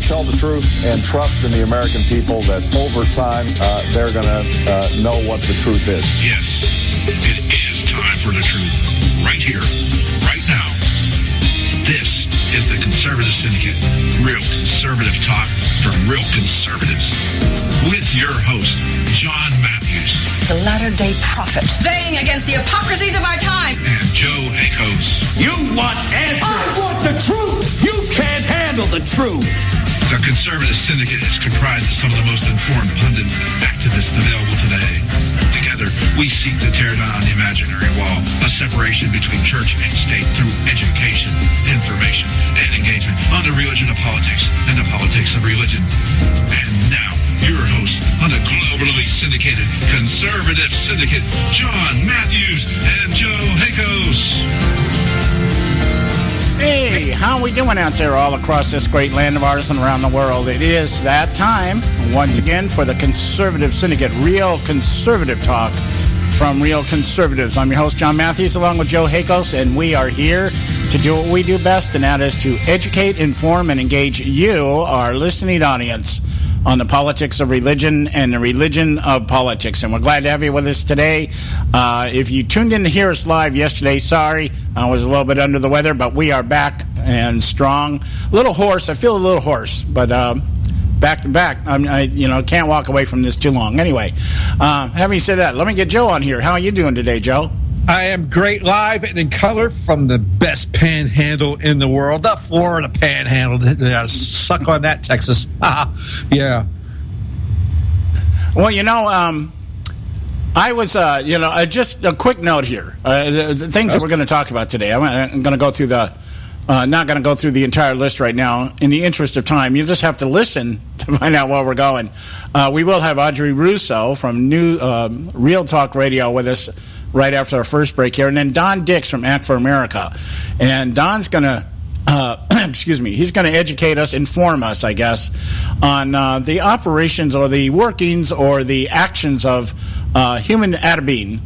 tell the truth and trust in the American people that over time they're going to know what the truth is. Yes, it is time for the truth. Right here, right now. This is the Conservative Syndicate. Real conservative talk from real conservatives. With your host, John Matthews. The latter-day prophet. Saying against the hypocrisies of our time. And Joe Hakos. You want answers. I want the truth. You can't handle the truth. The Conservative Syndicate is comprised of some of the most informed pundits and activists available today. Together, we seek to tear down the imaginary wall, a separation between church and state through education, information, and engagement on the religion of politics and the politics of religion. And now, your host on the globally syndicated Conservative Syndicate, John Matthews and Joe Hakos. Hey, how are we doing out there all across this great land of ours and around the world? It is that time, once again, for the Conservative Syndicate, real conservative talk from real conservatives. I'm your host, John Matthews, along with Joe Hakos, and we are here to do what we do best, and that is to educate, inform, and engage you, our listening audience, on the politics of religion and the religion of politics. And we're glad to have you with us today. If you tuned in to hear us live yesterday, sorry, I was a little bit under the weather, but we are back and strong. A little hoarse. I feel a little hoarse, but back to back. I can't walk away from this too long. Anyway, having said that, let me get Joe on here. How are you doing today, Joe? I am great, live and in color from the best panhandle in the world, the Florida panhandle. Suck on that, Texas. Yeah. Well, I was, just a quick note here. The things that we're going to talk about today. I'm going to go through not going to go through the entire list right now. In the interest of time, you just have to listen to find out where we're going. We will have Audrey Russo from Real Talk Radio with us right after our first break here, and then Don Dix from Act for America. And Don's going to, he's going to educate us, inform us, I guess, on the operations or the workings or the actions of Human Adabine,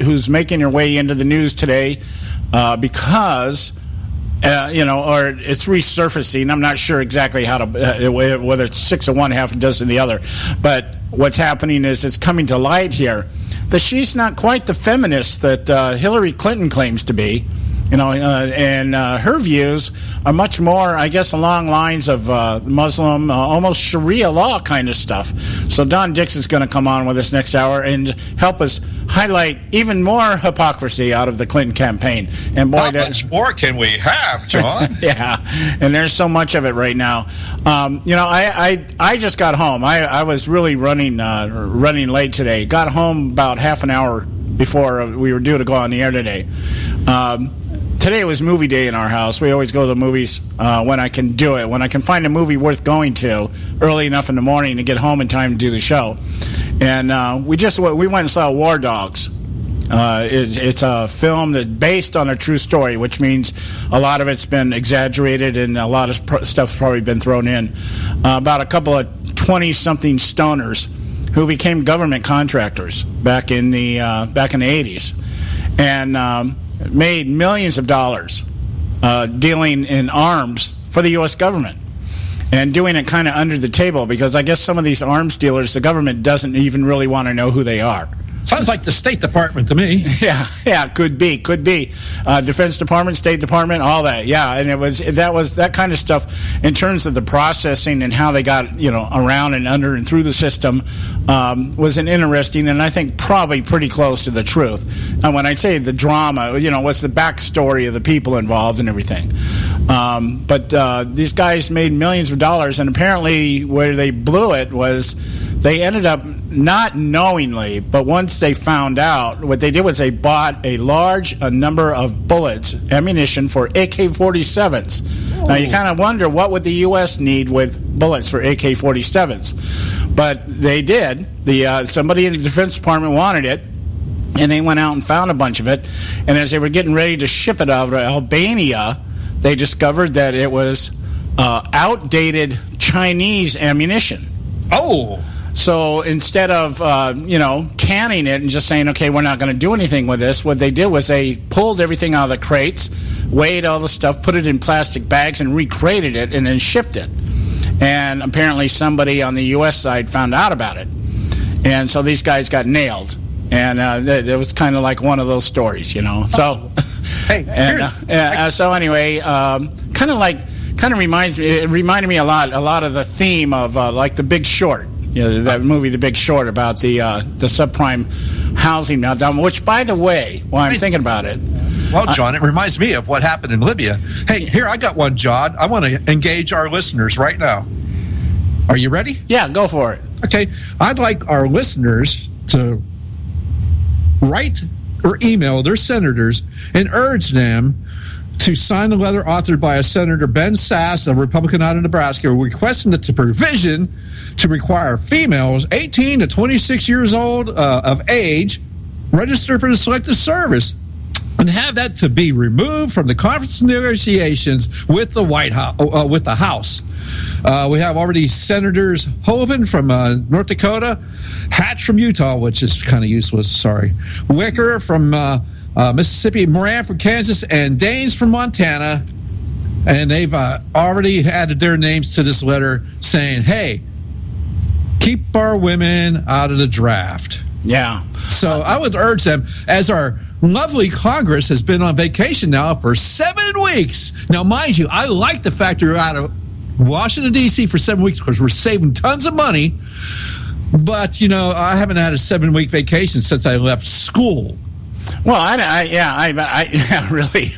who's making her way into the news today because... or it's resurfacing. I'm not sure exactly how to, whether it's 6 of one, half a dozen of the other. But what's happening is it's coming to light here that she's not quite the feminist that Hillary Clinton claims to be. And her views are much more, I guess, along lines of Muslim, almost Sharia law kind of stuff. So Don Dix is going to come on with us next hour and help us highlight even more hypocrisy out of the Clinton campaign. And boy, how much more can we have, John? Yeah, and there's so much of it right now. I just got home. I was really running late today. Got home about half an hour before we were due to go on the air today. Today was movie day in our house. We always go to the movies when I can do it, when I can find a movie worth going to early enough in the morning to get home in time to do the show. And we went and saw War Dogs. It's a film that's based on a true story, which means a lot of it's been exaggerated and a lot of stuff's probably been thrown in. About a couple of 20-something stoners who became government contractors back in the 80s, and made millions of dollars dealing in arms for the U.S. government, and doing it kind of under the table because I guess some of these arms dealers, the government doesn't even really want to know who they are. Sounds like the State Department to me. Yeah, could be. Defense Department, State Department, all that. Yeah, and it was that kind of stuff in terms of the processing and how they got around and under and through the system was an interesting and I think probably pretty close to the truth. And when I say the drama, what's the backstory of the people involved and everything. But these guys made millions of dollars, and apparently where they blew it was they ended up not knowingly, but once they found out, what they did was they bought a large number of bullets, ammunition for AK-47s. Now, you kind of wonder, what would the U.S. need with bullets for AK-47s? But they did. Somebody in the Defense Department wanted it, and they went out and found a bunch of it. And as they were getting ready to ship it out of Albania, they discovered that it was outdated Chinese ammunition. Oh! So instead of, canning it and just saying, okay, we're not going to do anything with this, what they did was they pulled everything out of the crates, weighed all the stuff, put it in plastic bags, and recrated it, and then shipped it. And apparently somebody on the U.S. side found out about it. And so these guys got nailed. And it was kind of like one of those stories, you know. So, so anyway, kind of reminded me a lot of the theme of like The Big Short, you know, that movie The Big Short about the subprime housing meltdown. Which, by the way, while I'm thinking about it, well, John, it reminds me of what happened in Libya. Hey, here I got one, John. I want to engage our listeners right now. Are you ready? Yeah, go for it. Okay, I'd like our listeners to write or email their senators and urge them to sign a letter authored by a Senator Ben Sass, a Republican out of Nebraska, requesting that the provision to require females 18 to 26 years old of age register for the Selective Service and have that to be removed from the conference negotiations with the White House, with the House. We have already Senators Hoeven from North Dakota, Hatch from Utah, which is kind of useless, sorry, Wicker from Mississippi, Moran from Kansas, and Daines from Montana. And they've already added their names to this letter saying, hey, keep our women out of the draft. Yeah. So I would urge them, as our lovely Congress has been on vacation now for 7 weeks. Now, mind you, I like the fact you're out of Washington, D.C. for 7 weeks because we're saving tons of money. But, you know, I haven't had a 7-week vacation since I left school. Well, really.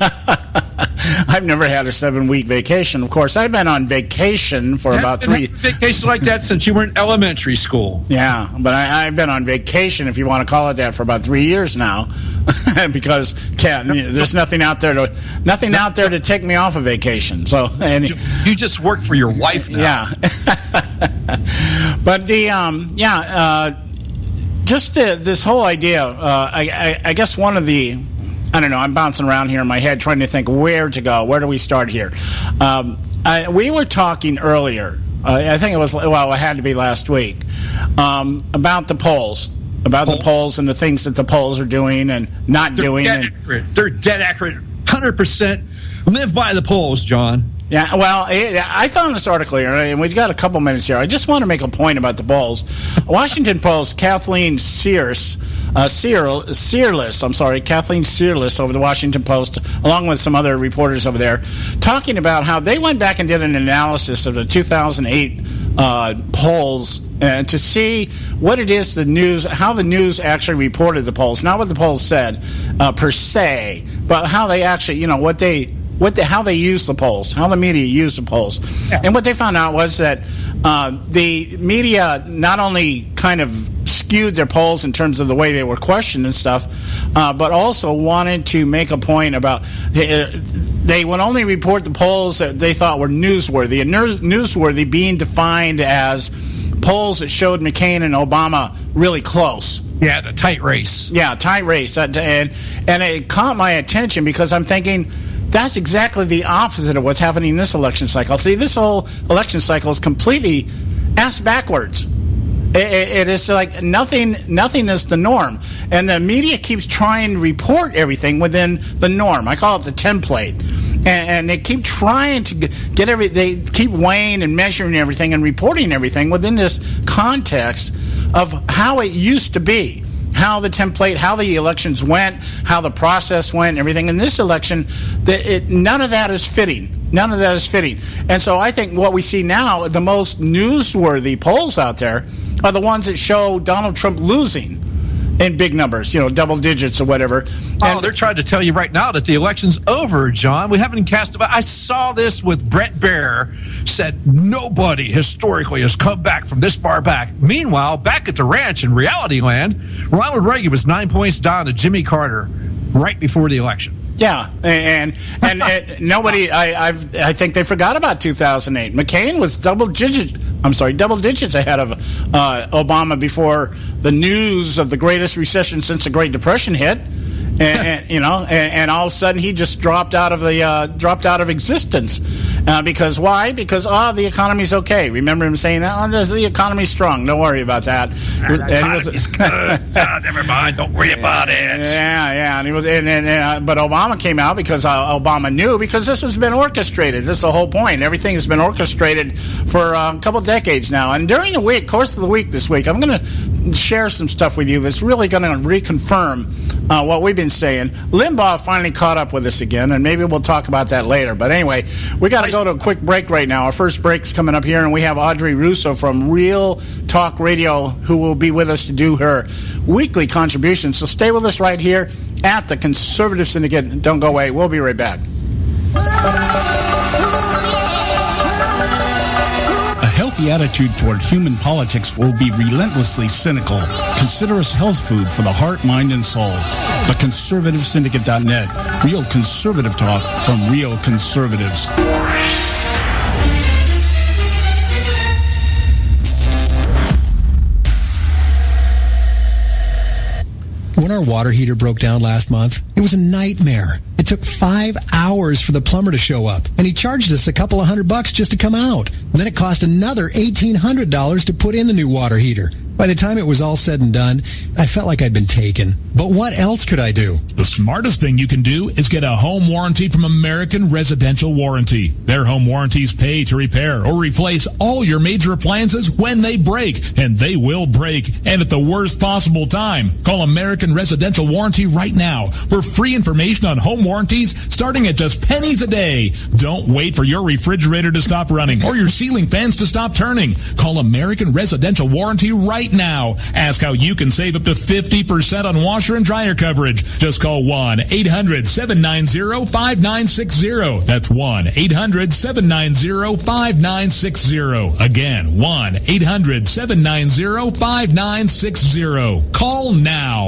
I've never had a 7-week vacation. Of course, I've been on vacation for about 3. Vacation like that since you were in elementary school. Yeah, but I've been on vacation, if you want to call it that, for about 3 years now, because there's nothing out there to take me off of vacation. So, and you just work for your wife now. Yeah, but just this whole idea. I guess one of the. I don't know. I'm bouncing around here in my head trying to think where to go. Where do we start here? We were talking earlier. I think it had to be last week, about the polls. The polls and the things that the polls are doing and not doing. They're dead accurate. 100%. Live by the polls, John. Yeah, well, I found this article here, and we've got a couple minutes here. I just want to make a point about the polls. Washington Post, Kathleen Searles over the Washington Post, along with some other reporters over there, talking about how they went back and did an analysis of the 2008 polls to see what it is how the news actually reported the polls, not what the polls said per se, but how they actually, how they use the polls, how the media used the polls. Yeah. And what they found out was that the media not only kind of skewed their polls in terms of the way they were questioned and stuff, but also wanted to make a point about they would only report the polls that they thought were newsworthy. And newsworthy being defined as polls that showed McCain and Obama really close. Yeah, the tight race. Yeah, tight race. And it caught my attention because I'm thinking, that's exactly the opposite of what's happening in this election cycle. See, this whole election cycle is completely ass backwards. It is like nothing is the norm. And the media keeps trying to report everything within the norm. I call it the template. And they keep trying to they keep weighing and measuring everything and reporting everything within this context of how it used to be. How the template, how the elections went, how the process went, and everything. In this election, none of that is fitting. None of that is fitting. And so I think what we see now, the most newsworthy polls out there are the ones that show Donald Trump losing in big numbers, double digits or whatever. And they're trying to tell you right now that the election's over, John. We haven't cast a vote. I saw this with Brett Baer, said nobody historically has come back from this far back. Meanwhile, back at the ranch in reality land, Ronald Reagan was 9 points down to Jimmy Carter right before the election. Yeah, and nobody. I think they forgot about 2008. McCain was double digits ahead of Obama before the news of the greatest recession since the Great Depression hit. and all of a sudden he just dropped out of existence. Because why? Because the economy's okay. Remember him saying, the economy's strong. Don't worry about that. The economy's good. Never mind. Don't worry about it. Yeah. And but Obama came out because Obama knew, because this has been orchestrated. This is the whole point. Everything has been orchestrated for a couple decades now. And during the course of the week this week, I'm going to share some stuff with you that's really going to reconfirm what we've been saying. Limbaugh finally caught up with us again, and maybe we'll talk about that later. But anyway, we got to go to a quick break right now. Our first break's coming up here, and we have Audrey Russo from Real Talk Radio who will be with us to do her weekly contribution. So stay with us right here at the Conservative Syndicate. Don't go away. We'll be right back. A healthy attitude toward human politics will be relentlessly cynical. Consider us health food for the heart, mind, and soul. The ConservativeSyndicate.net. Real conservative talk from real conservatives. When our water heater broke down last month, it was a nightmare. It took 5 hours for the plumber to show up, and he charged us a couple of $100 just to come out. Then it cost another $1,800 to put in the new water heater. By the time it was all said and done, I felt like I'd been taken. But what else could I do? The smartest thing you can do is get a home warranty from American Residential Warranty. Their home warranties pay to repair or replace all your major appliances when they break, and they will break, and at the worst possible time. Call American Residential Warranty right now for free information on home warranties starting at just pennies a day. Don't wait for your refrigerator to stop running or your ceiling fans to stop turning. Call American Residential Warranty right now. Ask how you can save up to 50% on washer and dryer coverage. Just call 1-800-790-5960. That's 1-800-790-5960. Again, 1-800-790-5960. Call now.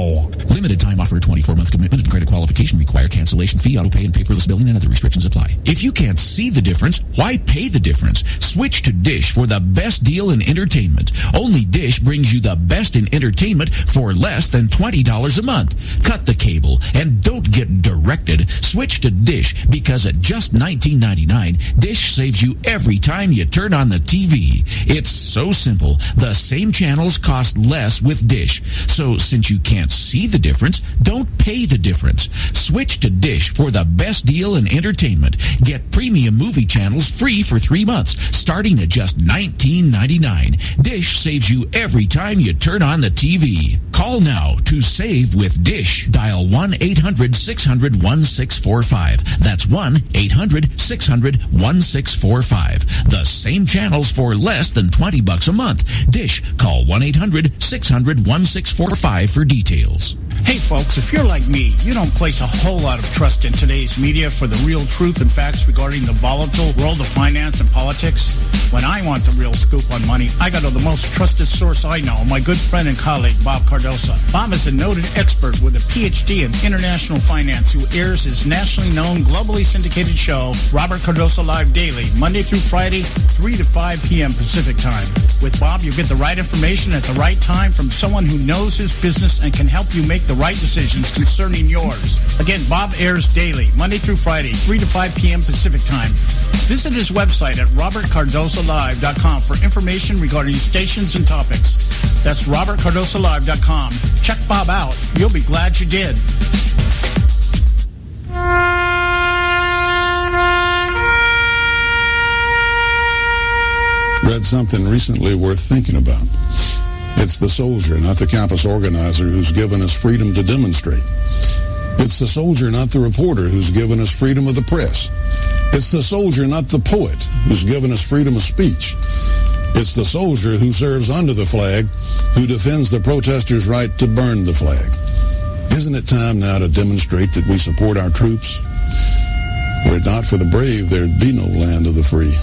Limited time offer, 24-month commitment and credit qualification required. Cancellation fee, auto pay, and paperless billing and other restrictions apply. If you can't see the difference, why pay the difference? Switch to Dish for the best deal in entertainment. Only Dish brings you the best in entertainment for less than $20 a month. Cut the cable and don't get directed. Switch to Dish because at just $19.99, Dish saves you every time you turn on the TV. It's so simple. The same channels cost less with Dish. So since you can't see the difference, don't pay the difference. Switch to Dish for the best deal in entertainment. Get premium movie channels free for 3 months, starting at just $19.99. Dish saves you every time you turn on the TV. Call now to save with Dish. Dial 1-800-600-1645. That's 1-800-600-1645. The same channels for less than $20 a month. Dish. Call 1-800-600-1645 for details. Hey folks, if you're like me, you don't place a whole lot of trust in today's media for the real truth and facts regarding the volatile world of finance and politics. When I want the real scoop on money, I go to the most trusted source I know, my good friend and colleague, Bob Cardoso. Bob is a noted expert with a PhD in international finance who airs his nationally known, globally syndicated show, Robert Cardoso Live Daily, Monday through Friday, 3 to 5 p.m. Pacific Time. With Bob, you get the right information at the right time from someone who knows his business and can help you make the right decisions concerning yours. Again, Bob airs daily, Monday through Friday, 3 to 5 p.m. Pacific Time. Visit his website at robertcardosolive.com for information regarding stations and topics. That's robertcardosolive.com. Check Bob out. You'll be glad you did. Read something recently worth thinking about. It's the soldier, not the campus organizer, who's given us freedom to demonstrate. It's the soldier, not the reporter, who's given us freedom of the press. It's the soldier, not the poet, who's given us freedom of speech. It's the soldier who serves under the flag, who defends the protesters' right to burn the flag. Isn't it time now to demonstrate that we support our troops? Were it not for the brave, there'd be no land of the free.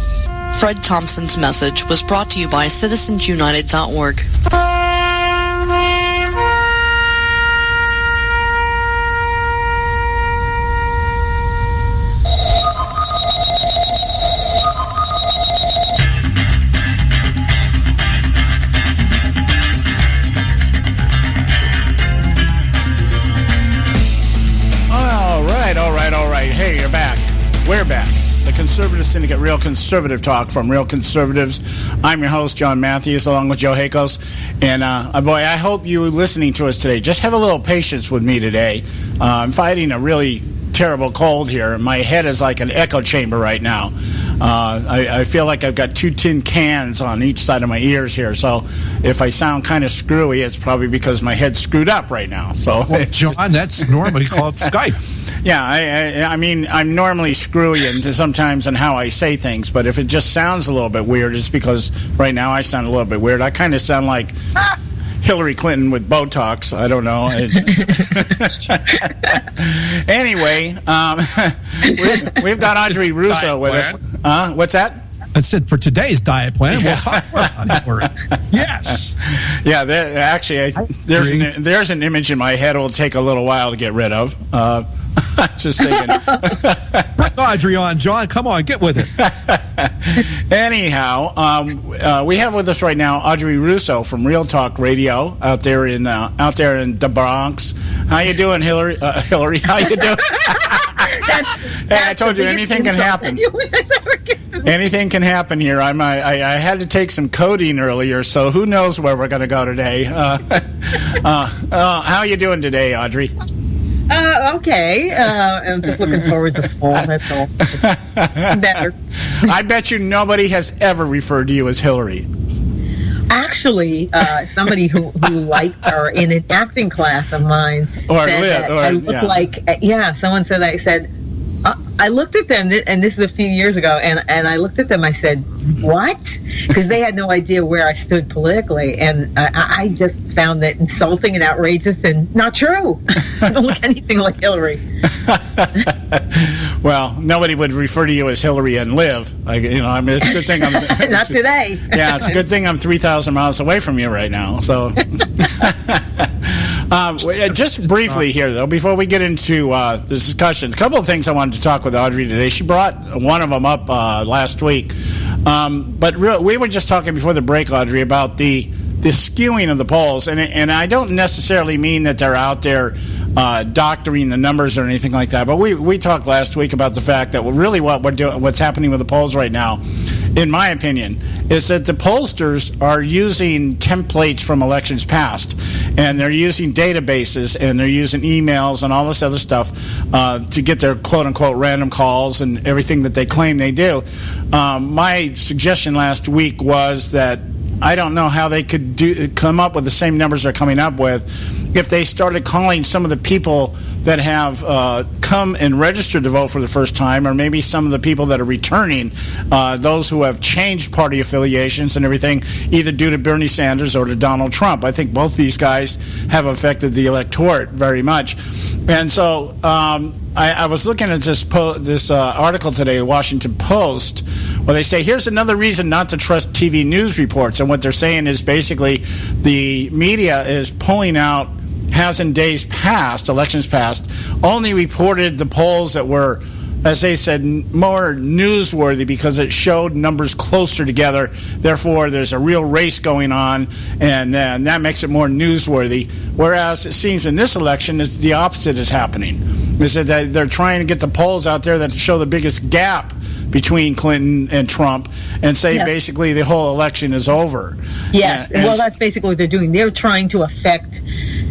Fred Thompson's message was brought to you by CitizensUnited.org. We're back. The Conservative Syndicate, Real Conservative Talk from Real Conservatives. I'm your host, John Matthews, along with Joe Hakos. And, boy, I hope you listening to us today just have a little patience with me today. I'm fighting a really terrible cold here. My head is like an echo chamber right now. I feel like I've got 2 tin cans on each side of my ears here. So if I sound kind of screwy, it's probably because my head's screwed up right now. So, well, John, that's normally called Skype. Yeah, I mean, I'm normally screwy and sometimes in how I say things, but if it just sounds a little bit weird, it's because right now I sound a little bit weird. I kind of sound like Hillary Clinton with Botox. I don't know. Anyway, we've got Audrey Russo with us. What's that? I said for today's diet plan, we'll talk about Hillary. Yes. Yeah, there's an image in my head it'll take a little while to get rid of. Just thinking. Bring Audrey on, John. Come on, get with it. Anyhow, we have with us right now Audrey Russo from Real Talk Radio out there in the Bronx. How you doing, Hillary? Hillary, how you doing? Hey, I told you anything can happen. Anything can happen here. I had to take some codeine earlier, so who knows where we're going to go today. How you doing today, Audrey? Okay. I'm just looking forward to fall. That's all. Better. I bet you nobody has ever referred to you as Hillary. Actually, somebody who liked her in an acting class of mine said that I look like. Yeah, someone said I said. I looked at them, and this is a few years ago, and I looked at them, I said, what? Because they had no idea where I stood politically, and I just found that insulting and outrageous and not true. I don't look anything like Hillary. Well, nobody would refer to you as Hillary and live. It's a good thing I'm... Not today. Yeah, it's a good thing I'm 3,000 miles away from you right now, so... Just briefly here, though, before we get into the discussion, a couple of things I wanted to talk with Audrey today. She brought one of them up last week. But we were just talking before the break, Audrey, about the skewing of the polls. And I don't necessarily mean that they're out there doctoring the numbers or anything like that. But we talked last week about the fact that really what's happening with the polls right now, in my opinion, is that the pollsters are using templates from elections past, and they're using databases, and they're using emails and all this other stuff to get their quote-unquote random calls and everything that they claim they do. My suggestion last week was that I don't know how they could come up with the same numbers they're coming up with if they started calling some of the people that have come and registered to vote for the first time, or maybe some of the people that are returning, those who have changed party affiliations and everything, either due to Bernie Sanders or to Donald Trump. I think both these guys have affected the electorate very much. And so I was looking at this article today, the Washington Post, where they say, here's another reason not to trust TV news reports. And what they're saying is basically the media is pulling out, has in days past, elections past, only reported the polls that were, as they said, more newsworthy because it showed numbers closer together. Therefore, there's a real race going on, and that makes it more newsworthy. Whereas it seems in this election, is the opposite is happening. Is that they're trying to get the polls out there that show the biggest gap between Clinton and Trump and say basically the whole election is over. Yes, well, that's basically what they're doing. They're trying to affect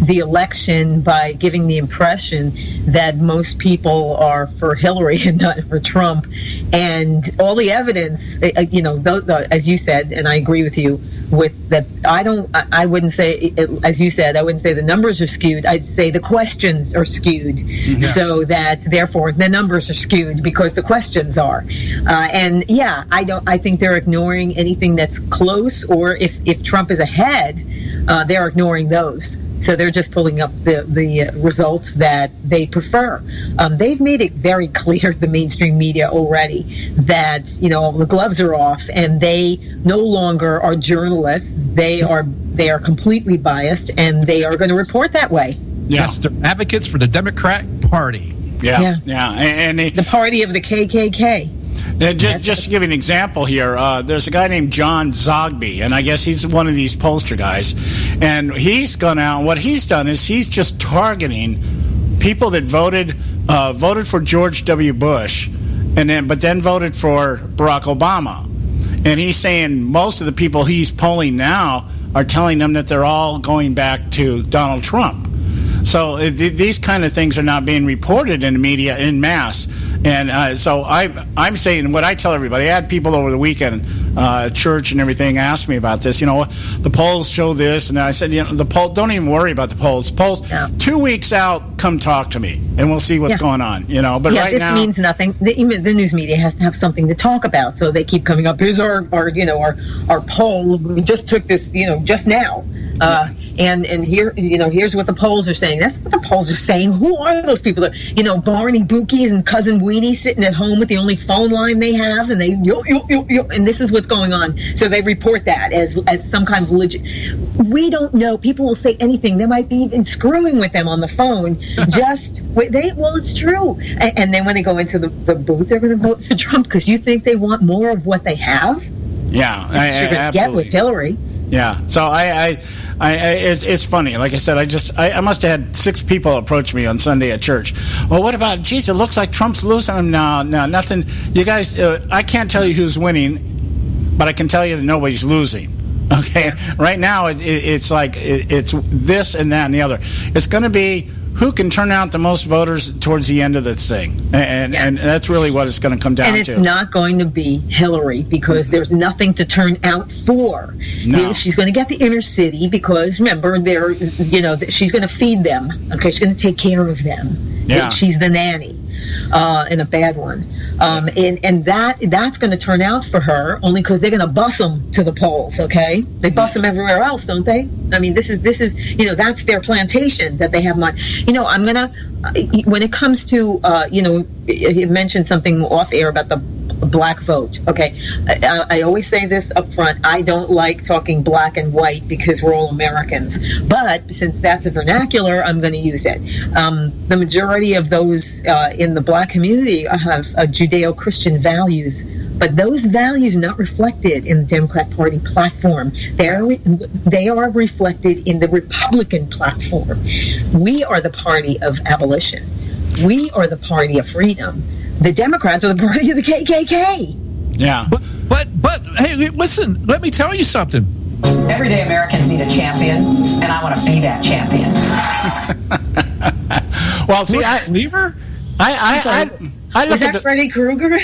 the election by giving the impression that most people are for Hillary and not for Trump. And all the evidence, as you said, and I agree with you, with that, I wouldn't say, as you said, I wouldn't say the numbers are skewed. I'd say the questions are skewed, so that therefore the numbers are skewed because the questions are. I think they're ignoring anything that's close, or if Trump is ahead, they're ignoring those. So they're just pulling up the results that they prefer. They've made it very clear, the mainstream media already, that the gloves are off, and they no longer are journalists. They are completely biased, and they are going to report that way. Yes, they're advocates for the Democrat Party. Yeah. And the party of the KKK. Just to give you an example here, there's a guy named John Zogby, and I guess he's one of these pollster guys. And he's gone out, and what he's done is he's just targeting people that voted for George W. Bush but then voted for Barack Obama. And he's saying most of the people he's polling now are telling them that they're all going back to Donald Trump. So these kind of things are not being reported in the media en masse. And so I'm saying what I tell everybody. I had people over the weekend, church and everything, ask me about this. The polls show this. And I said, the poll, don't even worry about the polls. Polls, 2 weeks out, come talk to me, and we'll see what's going on. But right this now, means nothing. The news media has to have something to talk about. So they keep coming up. Here's our poll. We just took this, just now. And here, here's what the polls are saying. That's what the polls are saying. Who are those people? Barney Bookies and Cousin Weenie sitting at home with the only phone line they have, and and this is what's going on. So they report that as some kind of legit. We don't know. People will say anything. They might be even screwing with them on the phone. It's true. And then when they go into the booth, they're going to vote for Trump because you think they want more of what they have. Yeah, you're going to get with Hillary. Yeah, so it's funny. Like I said, I must have had 6 people approach me on Sunday at church. Well, what about, geez, it looks like Trump's losing. No, nothing. You guys, I can't tell you who's winning, but I can tell you that nobody's losing. Okay, right now it's like it's this and that and the other. It's going to be who can turn out the most voters towards the end of this thing, and that's really what it's going to come down to. And it's not going to be Hillary because there's nothing to turn out for. No. She's going to get the inner city because remember, she's going to feed them. Okay, she's going to take care of them. Yeah. She's the nanny, and a bad one. And that's going to turn out for her only because they're going to bus them to the polls. Okay, they bus them everywhere else, don't they? I mean, this is that's their plantation that they have money. I'm gonna when it comes to you mentioned something off air about the black vote. Okay, I always say this up front. I don't like talking black and white because we're all Americans. But since that's a vernacular, I'm going to use it. The majority of those in the black community have Judeo-Christian values, but those values are not reflected in the Democrat Party platform. They are reflected in the Republican platform. We are the party of abolition. We are the party of freedom. The Democrats are the party of the KKK. Yeah. But hey, listen, let me tell you something. Everyday Americans need a champion, and I want to be that champion. Well, see, Lever? I look at Freddy Krueger? I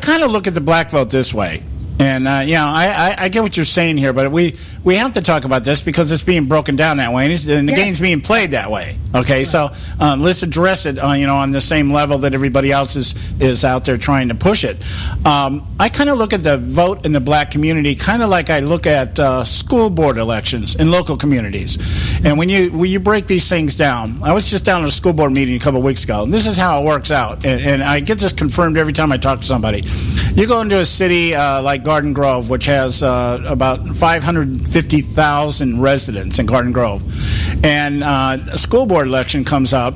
kind of look at the black vote this way. And, I get what you're saying here, but we have to talk about this because it's being broken down that way, and the game's being played that way. Okay, so let's address it, on the same level that everybody else is out there trying to push it. I kind of look at the vote in the black community kind of like I look at school board elections in local communities. And when you break these things down, I was just down at a school board meeting a couple of weeks ago, and this is how it works out. And I get this confirmed every time I talk to somebody. You go into a city like Garden Grove, which has about 550,000 residents in Garden Grove, and a school board election comes up,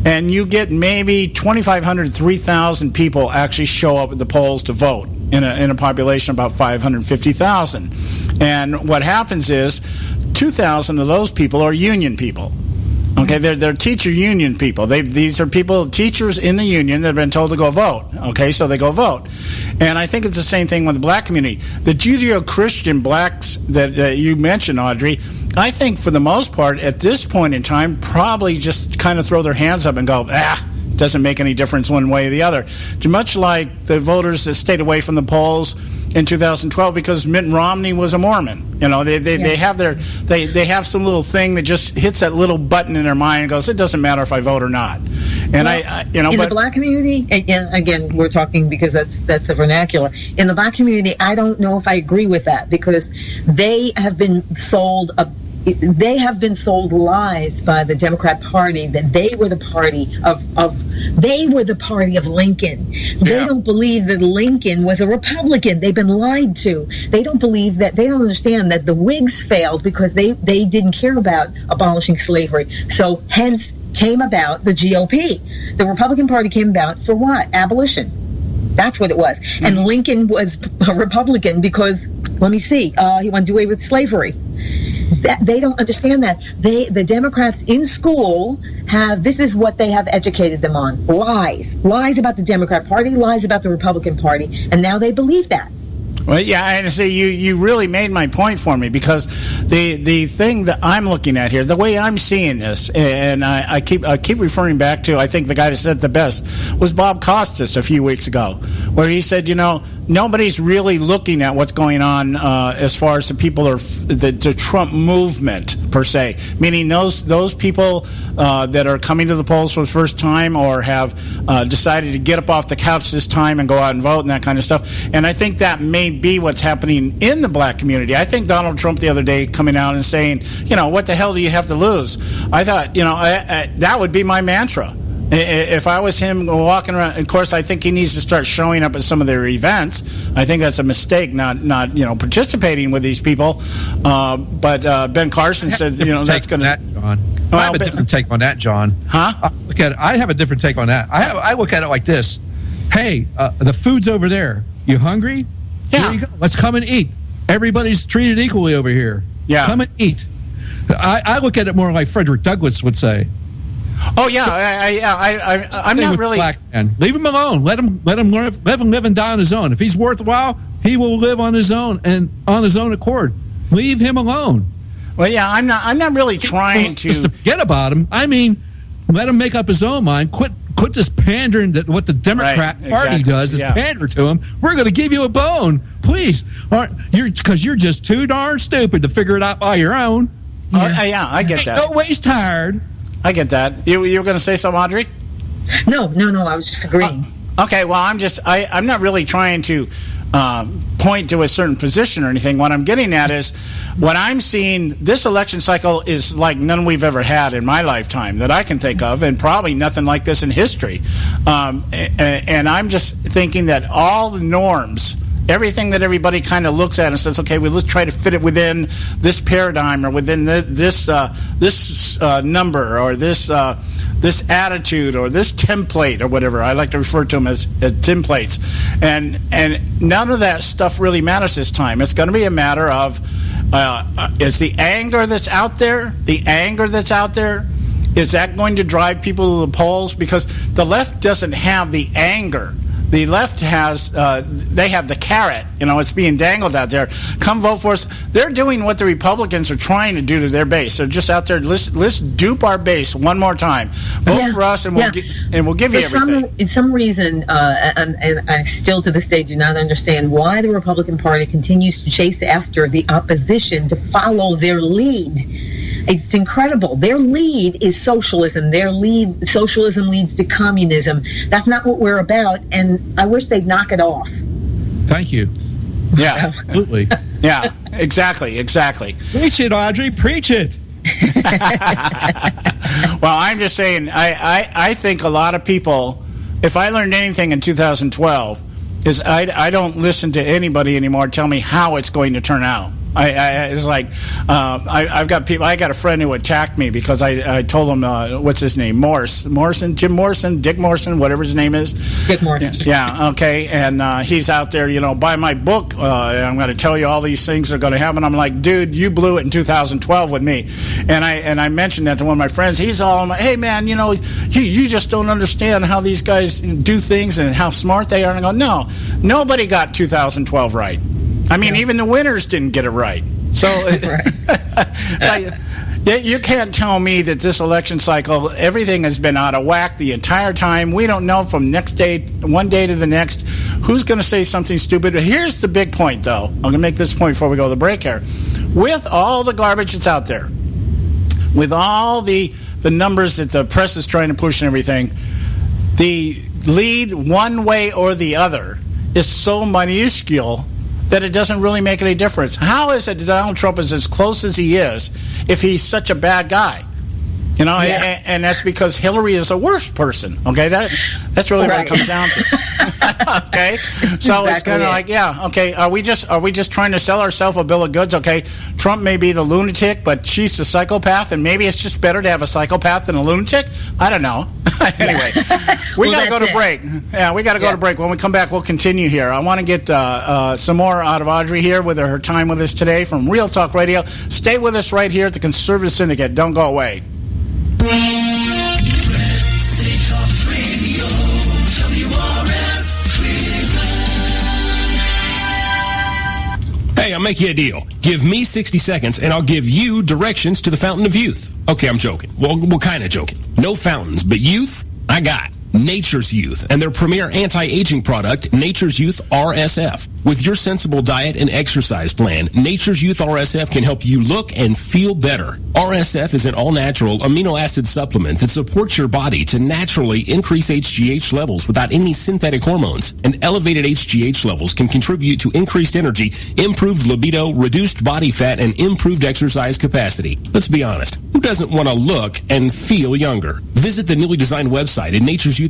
and you get maybe 2,500, 3,000 people actually show up at the polls to vote in a population of about 550,000. And what happens is 2,000 of those people are union people. Okay, they're teacher union people. These are people, teachers in the union that have been told to go vote. Okay, so they go vote. And I think it's the same thing with the black community. The Judeo-Christian blacks that you mentioned, Audrey, I think for the most part, at this point in time, probably just kind of throw their hands up and go, doesn't make any difference one way or the other. Much like the voters that stayed away from the polls in 2012 because Mitt Romney was a Mormon. They have some little thing that just hits that little button in their mind and goes, it doesn't matter if I vote or not. And the black community, again, we're talking because that's a vernacular. In the black community, I don't know if I agree with that because they have been sold lies by the Democrat Party that they were the party of Lincoln. They don't believe that Lincoln was a Republican. They've been lied to. They don't believe that. They don't understand that the Whigs failed because they didn't care about abolishing slavery. So hence came about the GOP. The Republican Party came about for what? Abolition. That's what it was. Mm-hmm. And Lincoln was a Republican because, let me see, he wanted to do away with slavery. They don't understand that. The Democrats in school this is what they have educated them on. Lies about the Democrat Party, lies about the Republican Party, and now they believe that. Well, yeah, and so you really made my point for me, because the thing that I'm looking at here, the way I'm seeing this, and I keep referring back to, I think the guy that said it the best was Bob Costas a few weeks ago, where he said, nobody's really looking at what's going on as far as the people are the Trump movement per se, meaning those people that are coming to the polls for the first time or have decided to get up off the couch this time and go out and vote and that kind of stuff. And I think that may be what's happening in the black community. I think Donald Trump the other day coming out and saying, what the hell do you have to lose? I thought, that would be my mantra. If I was him walking around, of course, I think he needs to start showing up at some of their events. I think that's a mistake, not participating with these people. But Ben Carson said, that's going to. I have a different take on that, John. Huh? I have a different take on that. I look at it like this: hey, the food's over there. You hungry? Yeah. Here you go. Let's come and eat. Everybody's treated equally over here. Yeah. Come and eat. I look at it more like Frederick Douglass would say. Oh yeah, I'm not really. Black man. Leave him alone. Let him live and die on his own. If he's worthwhile, he will live on his own and on his own accord. Leave him alone. Well, yeah, I'm not really trying to forget about him. I mean, let him make up his own mind. Quit this pandering that what the Democrat Party does is pander to him. We're going to give you a bone, please. Because you're just too darn stupid to figure it out by your own. Yeah, I get that. No ways tired. I get that. You were going to say something, Audrey? No. I was just agreeing. Okay. Well, I'm not really trying to point to a certain position or anything. What I'm getting at is what I'm seeing. This election cycle is like none we've ever had in my lifetime that I can think of, and probably nothing like this in history. And I'm just thinking that all the norms, everything that everybody kind of looks at and says, okay, well, let's try to fit it within this paradigm or within this number or this attitude or this template or whatever. I like to refer to them as templates. And none of that stuff really matters this time. It's going to be a matter of is the anger that's out there, is that going to drive people to the polls? Because the left doesn't have the anger. The left has, they have the carrot. It's being dangled out there. Come vote for us. They're doing what the Republicans are trying to do to their base. They're just out there. Let's dupe our base one more time. Vote for us, and we'll give you everything. In some reason, and I still to this day do not understand why the Republican Party continues to chase after the opposition to follow their lead. It's incredible. Their lead is socialism. Socialism leads to communism. That's not what we're about, and I wish they'd knock it off. Thank you. Yeah. Absolutely. Yeah, exactly. Preach it, Audrey. Preach it. Well, I'm just saying, I think a lot of people, if I learned anything in 2012, is I don't listen to anybody anymore tell me how it's going to turn out. It's like I've got people. I got a friend who attacked me because I told him what's his name, Jim Morrison, Dick Morrison, whatever his name is. Dick Morrison. Yeah. Okay. And he's out there, buy my book. I'm going to tell you all these things are going to happen. I'm like, dude, you blew it in 2012 with me. And I mentioned that to one of my friends. He's all, hey man, you just don't understand how these guys do things and how smart they are. And I go, no, nobody got 2012 right. I mean, even the winners didn't get it right. So you can't tell me that this election cycle, everything has been out of whack the entire time. We don't know from one day to the next, who's going to say something stupid. Here's the big point, though. I'm going to make this point before we go to the break here. With all the garbage that's out there, with all the numbers that the press is trying to push and everything, the lead one way or the other is so minuscule that it doesn't really make any difference. How is it that Donald Trump is as close as he is if he's such a bad guy? You know, and that's because Hillary is a worse person. Okay, that's really what it comes down to. Okay, so it's kind of like, okay, are we just trying to sell ourselves a bill of goods? Okay, Trump may be the lunatic, but she's the psychopath, and maybe it's just better to have a psychopath than a lunatic. I don't know. Anyway, we got to go to break. Yeah, we got to go to break. When we come back, we'll continue here. I want to get some more out of Audrey here with her time with us today from Real Talk Radio. Stay with us right here at the Conservative Syndicate. Don't go away. Hey, I'll make you a deal. Give me 60 seconds, and I'll give you directions to the Fountain of Youth. Okay, I'm joking. Well, kind of joking. No fountains, but youth, I got Nature's Youth and their premier anti-aging product, Nature's Youth RSF. With your sensible diet and exercise plan, Nature's Youth RSF can help you look and feel better. RSF is an all-natural amino acid supplement that supports your body to naturally increase HGH levels without any synthetic hormones. And elevated HGH levels can contribute to increased energy, improved libido, reduced body fat, and improved exercise capacity. Let's be honest, who doesn't want to look and feel younger? Visit the newly designed website at naturesyouth.com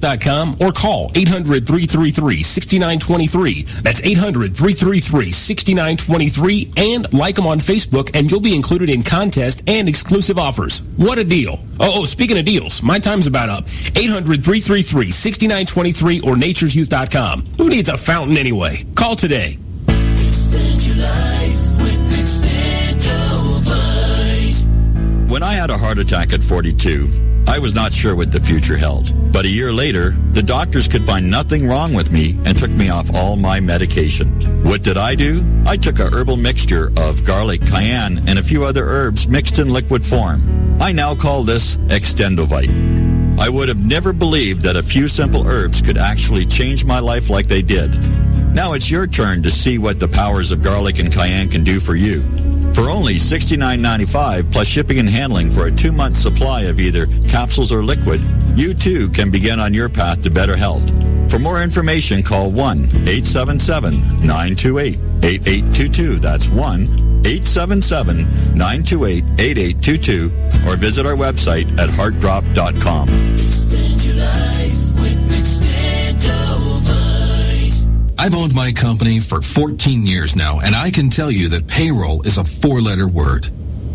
or call 800-333-6923. That's 800-333-6923, and like them on Facebook, and you'll be included in contests and exclusive offers. What a deal. Oh, speaking of deals, my time's about up. 800-333-6923 or naturesyouth.com. Who needs a fountain anyway? Call today. Expand your life with Expandovite. When I had a heart attack at 42, I was not sure what the future held. But a year later, the doctors could find nothing wrong with me and took me off all my medication. What did I do? I took a herbal mixture of garlic, cayenne, and a few other herbs mixed in liquid form. I now call this Extendovite. I would have never believed that a few simple herbs could actually change my life like they did. Now it's your turn to see what the powers of garlic and cayenne can do for you. For only $69.95 plus shipping and handling for a 2-month supply of either capsules or liquid, you too can begin on your path to better health. For more information, call 1-877-928-8822. That's 1-877-928-8822. Or visit our website at heartdrop.com. Expand your life with Expandovite. I've owned my company for 14 years now, and I can tell you that payroll is a 4-letter word.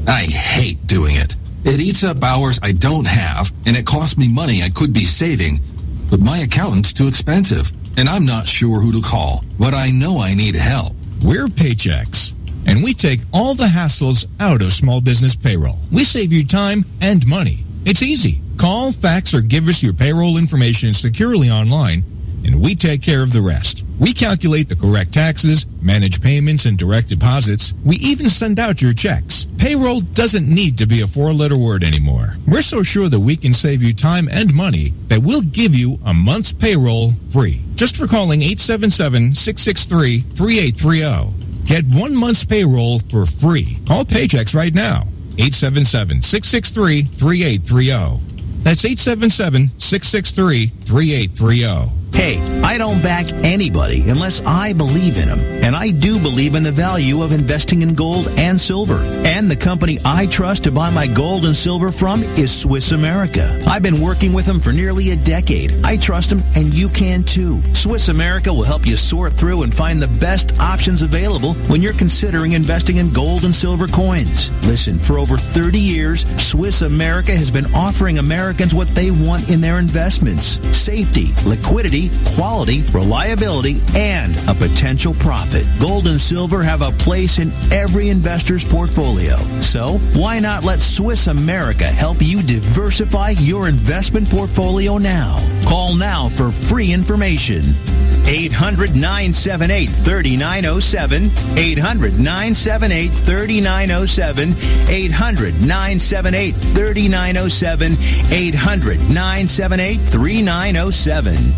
I hate doing it. It eats up hours I don't have, and it costs me money I could be saving. But my accountant's too expensive, and I'm not sure who to call. But I know I need help. We're Paychex, and we take all the hassles out of small business payroll. We save you time and money. It's easy. Call, fax, or give us your payroll information securely online, and we take care of the rest. We calculate the correct taxes, manage payments and direct deposits. We even send out your checks. Payroll doesn't need to be a 4-letter word anymore. We're so sure that we can save you time and money that we'll give you a month's payroll free. Just for calling 877-663-3830. Get 1 month's payroll for free. Call Paychex right now. 877-663-3830. That's 877-663-3830. Hey, I don't back anybody unless I believe in them. And I do believe in the value of investing in gold and silver. And the company I trust to buy my gold and silver from is Swiss America. I've been working with them for nearly a decade. I trust them, and you can too. Swiss America will help you sort through and find the best options available when you're considering investing in gold and silver coins. Listen, for over 30 years, Swiss America has been offering Americans what they want in their investments: safety, liquidity, quality, reliability, and a potential profit. Gold and silver have a place in every investor's portfolio. So why not let Swiss America help you diversify your investment portfolio now? Call now for free information. 800-978-3907. 800-978-3907. 800-978-3907. 800-978-3907.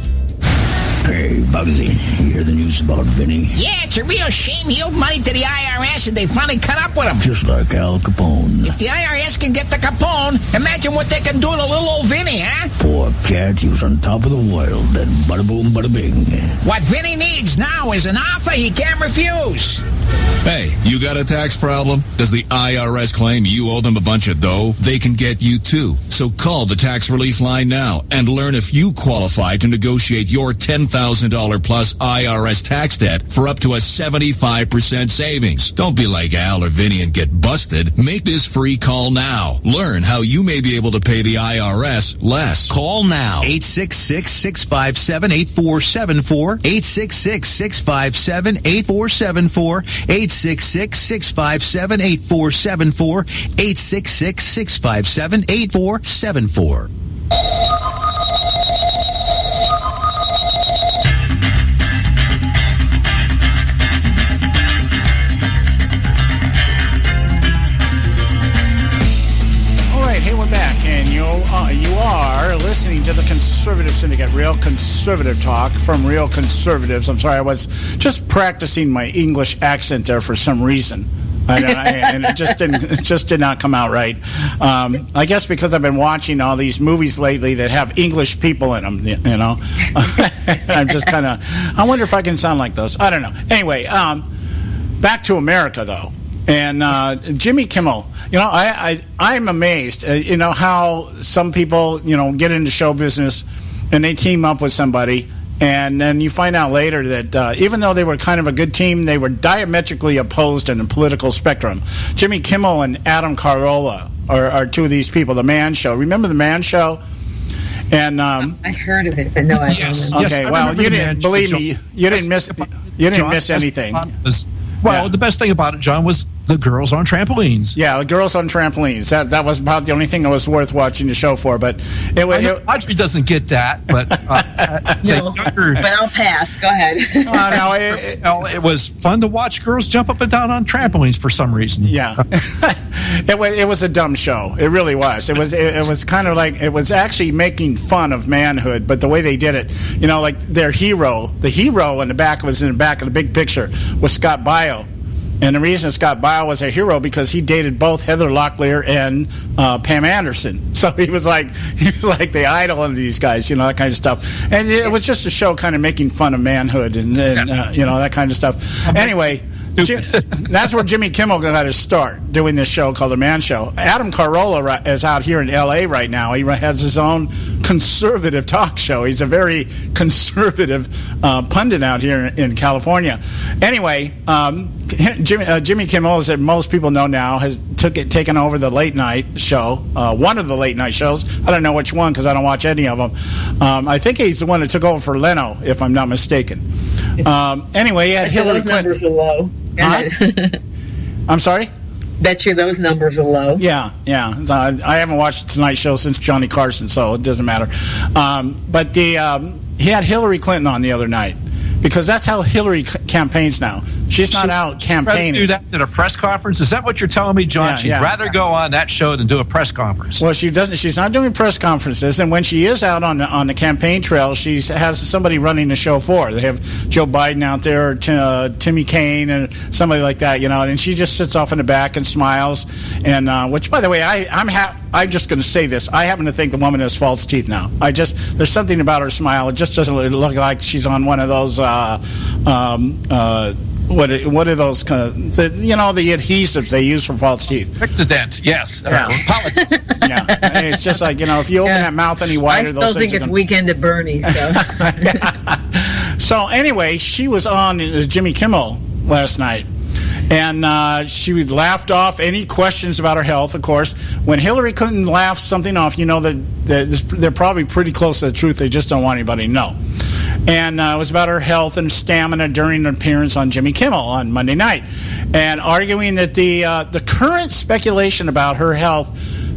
Hey, Bugsy, you hear the news about Vinny? Yeah, it's a real shame. He owed money to the IRS and they finally cut up with him. Just like Al Capone. If the IRS can get the Capone, imagine what they can do to little old Vinny, huh? Poor cat, he was on top of the world. Then bada boom, bada bing. What Vinny needs now is an offer he can't refuse. Hey, you got a tax problem? Does the IRS claim you owe them a bunch of dough? They can get you too. So call the tax relief line now and learn if you qualify to negotiate your $10,000 plus IRS tax debt for up to a 75% savings. Don't be like Al or Vinny and get busted. Make this free call now. Learn how you may be able to pay the IRS less. Call now. 866-657-8474. 866-657-8474. 866-657-8474. 866-657-8474. You are listening to the Conservative Syndicate, real conservative talk from real conservatives. I'm sorry, I was just practicing my English accent there for some reason. And it just did not come out right. I guess because I've been watching all these movies lately that have English people in them, you know. I'm just kind of, I wonder if I can sound like those. I don't know. Anyway, back to America, though. And Jimmy Kimmel, you know, I'm amazed, you know, how some people, you know, get into show business and they team up with somebody, and then you find out later that even though they were kind of a good team, they were diametrically opposed in the political spectrum. Jimmy Kimmel and Adam Carolla are two of these people. The Man Show. Remember The Man Show? And I heard of it, but no, I don't. Okay, well, you didn't believe me. You didn't miss anything. Well, the best thing about it, John, was the girls on trampolines. Yeah, the girls on trampolines. That was about the only thing that was worth watching the show for. But Audrey doesn't get that, but no, but I'll pass. Go ahead. It was fun to watch girls jump up and down on trampolines for some reason. Yeah, it was a dumb show. It really was. It was kind of like, it was actually making fun of manhood, but the way they did it, you know, like their hero, the hero in the back was in the back of the big picture was Scott Baio. And the reason Scott Baio was a hero because he dated both Heather Locklear and Pam Anderson. So he was like the idol of these guys, you know, that kind of stuff. And it was just a show kind of making fun of manhood and you know, that kind of stuff. Anyway, that's where Jimmy Kimmel got his start, doing this show called The Man Show. Adam Carolla is out here in L.A. right now. He has his own conservative talk show. He's a very conservative pundit out here in California. Anyway, Jimmy Kimmel, as most people know now, has taken over the late night show, one of the late night shows. I don't know which one because I don't watch any of them. I think he's the one that took over for Leno, if I'm not mistaken. Anyway, he had Hillary Clinton. Numbers are low. I'm sorry? Bet you those numbers are low. Yeah. I haven't watched the Tonight Show since Johnny Carson, so it doesn't matter. But he had Hillary Clinton on the other night. Because that's how Hillary campaigns now. She's not out campaigning. Do that at a press conference? Is that what you're telling me, John? She'd rather go on that show than do a press conference. Well, she doesn't. She's not doing press conferences, and when she is out on the campaign trail, she has somebody running the show for her. They have Joe Biden out there, or Timmy Kaine, and somebody like that, you know. And she just sits off in the back and smiles. And which, by the way, I'm just going to say this. I happen to think the woman has false teeth now. There's something about her smile. It just doesn't look like she's on one of those. What are those kind of the adhesives they use for false teeth? Fixodent, yes. Yeah. It's just like, you know, if you open that mouth any wider, I still think it's Weekend at Bernie's. So. So anyway, she was on Jimmy Kimmel last night. And she laughed off any questions about her health, of course. When Hillary Clinton laughs something off, you know that they're probably pretty close to the truth. They just don't want anybody to know. And it was about her health and stamina during an appearance on Jimmy Kimmel on Monday night. And arguing that the current speculation about her health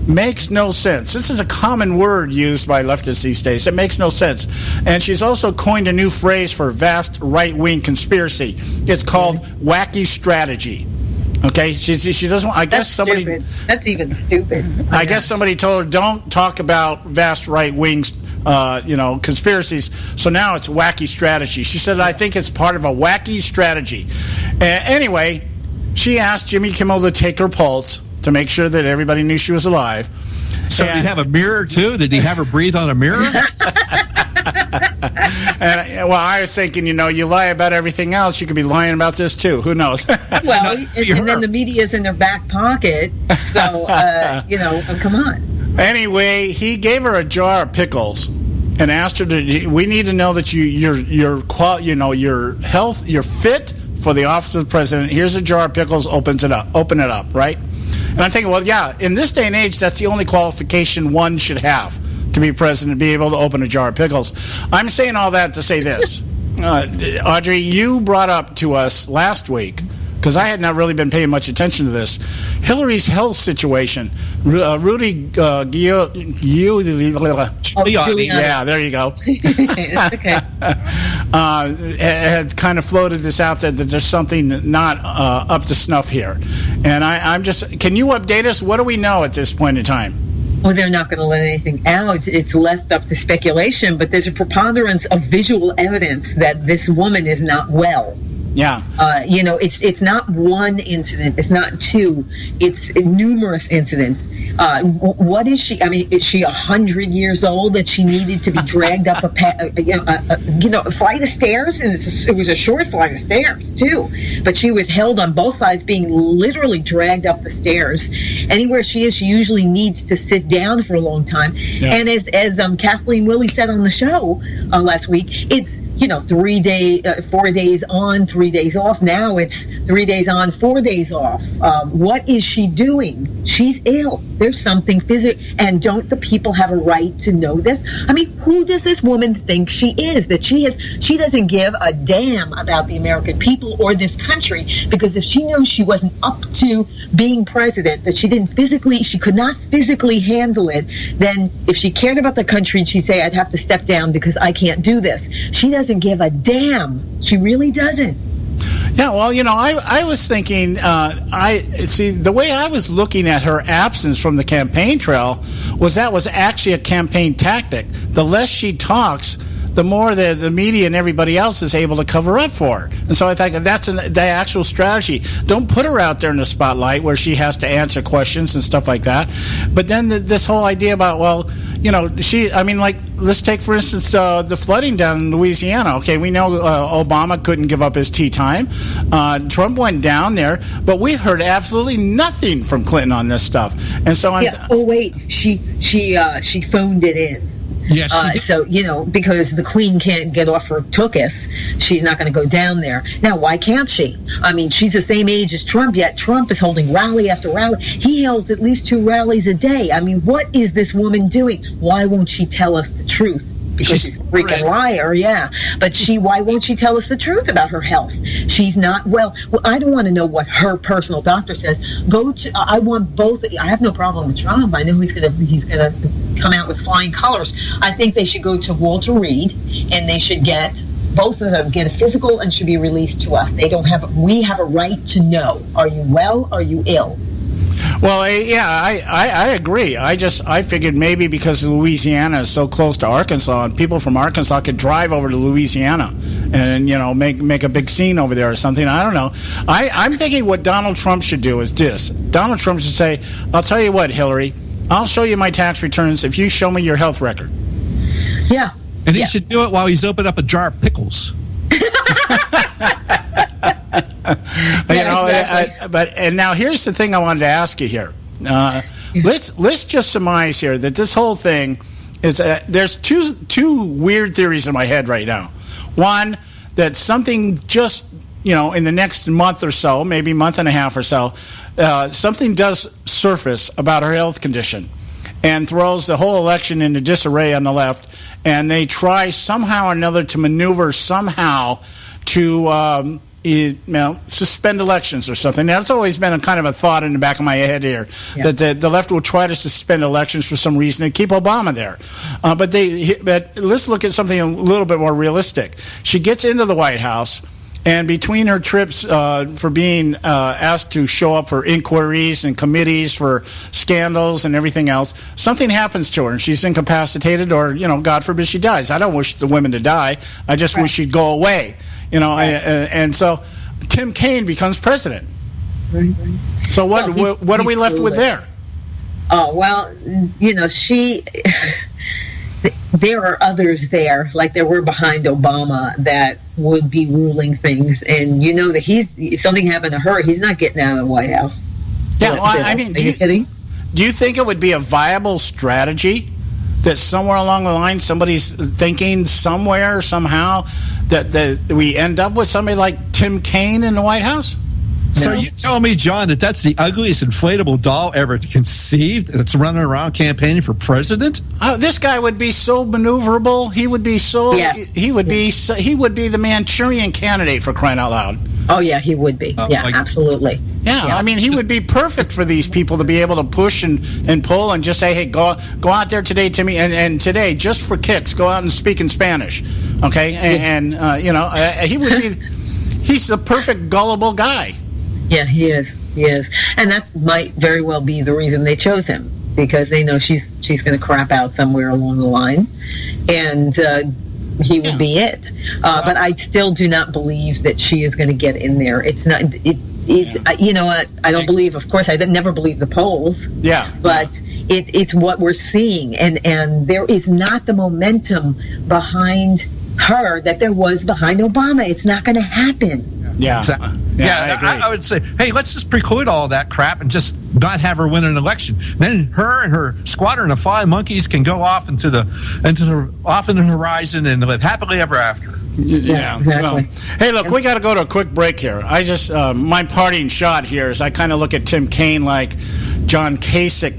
makes no sense. This is a common word used by leftists these days. It makes no sense. And she's also coined a new phrase for vast right-wing conspiracy. It's called wacky strategy. Okay, she doesn't. I guess somebody. Stupid. That's even stupid. I guess somebody told her don't talk about vast right-wing conspiracies. So now it's wacky strategy. She said, I think it's part of a wacky strategy. Anyway, she asked Jimmy Kimmel to take her pulse to make sure that everybody knew she was alive. So did he have a mirror, too? Did he have her breathe on a mirror? And I was thinking, you lie about everything else, you could be lying about this too. Who knows? Well, and then the media's in their back pocket. So, come on. Anyway, he gave her a jar of pickles and asked her to. We need to know that you're fit for the office of the president. Here's a jar of pickles. Open it up, right? And I'm thinking, well, yeah, in this day and age, that's the only qualification one should have to be president, be able to open a jar of pickles. I'm saying all that to say this. Audrey, you brought up to us last week, because I had not really been paying much attention to this, Hillary's health situation. Rudy Giuliani. Yeah, there you go. Okay. Had kind of floated this out that there's something not up to snuff here. And I'm just, can you update us? What do we know at this point in time? Well, they're not going to let anything out. It's left up to speculation, but there's a preponderance of visual evidence that this woman is not well. Yeah. It's not one incident. It's not two. It's numerous incidents. What is she? I mean, is she 100 years old that she needed to be dragged up a flight of stairs? And it was a short flight of stairs, too. But she was held on both sides, being literally dragged up the stairs. Anywhere she is, she usually needs to sit down for a long time. Yeah. And as Kathleen Willey said on the show last week, it's, 4 days on, 3 days off. Now it's 3 days on, 4 days off. What is she doing? She's ill. There's something physical. And don't the people have a right to know this? I mean, who does this woman think she is? That she doesn't give a damn about the American people or this country, because if she knew she wasn't up to being president, that she could not physically handle it, then if she cared about the country, she'd say, I'd have to step down because I can't do this. She doesn't give a damn. She really doesn't. Yeah, well, I was thinking, the way I was looking at her absence from the campaign trail was actually a campaign tactic. The less she talks, the more the media and everybody else is able to cover up for her. And so I think that's the actual strategy. Don't put her out there in the spotlight where she has to answer questions and stuff like that. But then this whole idea about, let's take, for instance, the flooding down in Louisiana. Okay, we know Obama couldn't give up his tea time. Trump went down there, but we've heard absolutely nothing from Clinton on this stuff. And so she phoned it in. Yes. Because the Queen can't get off her tuchus, she's not going to go down there. Now, why can't she? I mean, she's the same age as Trump, yet Trump is holding rally after rally. He holds at least 2 rallies a day. I mean, what is this woman doing? Why won't she tell us the truth? Because she's a freaking liar, yeah. But why won't she tell us the truth about her health? She's not well. I don't want to know what her personal doctor says. I want both. I have no problem with Trump. I know he's gonna come out with flying colors. I think they should go to Walter Reed, and they should both of them get a physical and should be released to us. We have a right to know. Are you well? Are you ill? Well, I agree. I figured maybe because Louisiana is so close to Arkansas, and people from Arkansas could drive over to Louisiana and make a big scene over there or something. I don't know. I'm thinking what Donald Trump should do is this. Donald Trump should say, "I'll tell you what, Hillary, I'll show you my tax returns if you show me your health record." Yeah, and he should do it while he's opening up a jar of pickles. And now here's the thing I wanted to ask you here. Let's just surmise here that this whole thing is there's two weird theories in my head right now. One, that something just in the next month or so, maybe month and a half or so, something does surface about her health condition and throws the whole election into disarray on the left, and they try somehow or another to maneuver somehow to suspend elections or something. Now, that's always been a kind of a thought in the back of my head here, that the left will try to suspend elections for some reason and keep Obama there. But let's look at something a little bit more realistic. She gets into the White House, And between her trips for being asked to show up for inquiries and committees for scandals and everything else, something happens to her and she's incapacitated, or, God forbid she dies. I don't wish the women to die. I just wish she'd go away. And so Tim Kaine becomes president. So what are we left with there? Oh, well, there are others there, like there were behind Obama, that would be ruling things. And that if something happened to her, he's not getting out of the White House. Yeah, are you kidding? Do you think it would be a viable strategy that somewhere along the line somebody's thinking somewhere, somehow, that we end up with somebody like Tim Kaine in the White House? So you tell me, John, that's the ugliest inflatable doll ever conceived that's running around campaigning for president? This guy would be so maneuverable. He would be he would be the Manchurian candidate, for crying out loud. Oh yeah, he would be. Absolutely. Yeah, he would be perfect for these people to be able to push and pull and just say, hey, go out there today, Timmy, and today, just for kicks, go out and speak in Spanish, okay? He would be. He's the perfect gullible guy. Yeah, he is. And that might very well be the reason they chose him, because they know she's going to crap out somewhere along the line, and he would be it. But I still do not believe that she is going to get in there. It's not. You know what? I don't believe. Of course, I never believe the polls. Yeah. But it's what we're seeing, and there is not the momentum behind her that there was behind Obama. It's not going to happen. Yeah. Exactly. I I would say, hey, let's just preclude all that crap and just not have her win an election. Then her and her squadron of flying monkeys can go off into the horizon and live happily ever after. Yeah, exactly. Well, hey, look, we got to go to a quick break here. I just my parting shot here is I kind of look at Tim Kaine like John Kasich,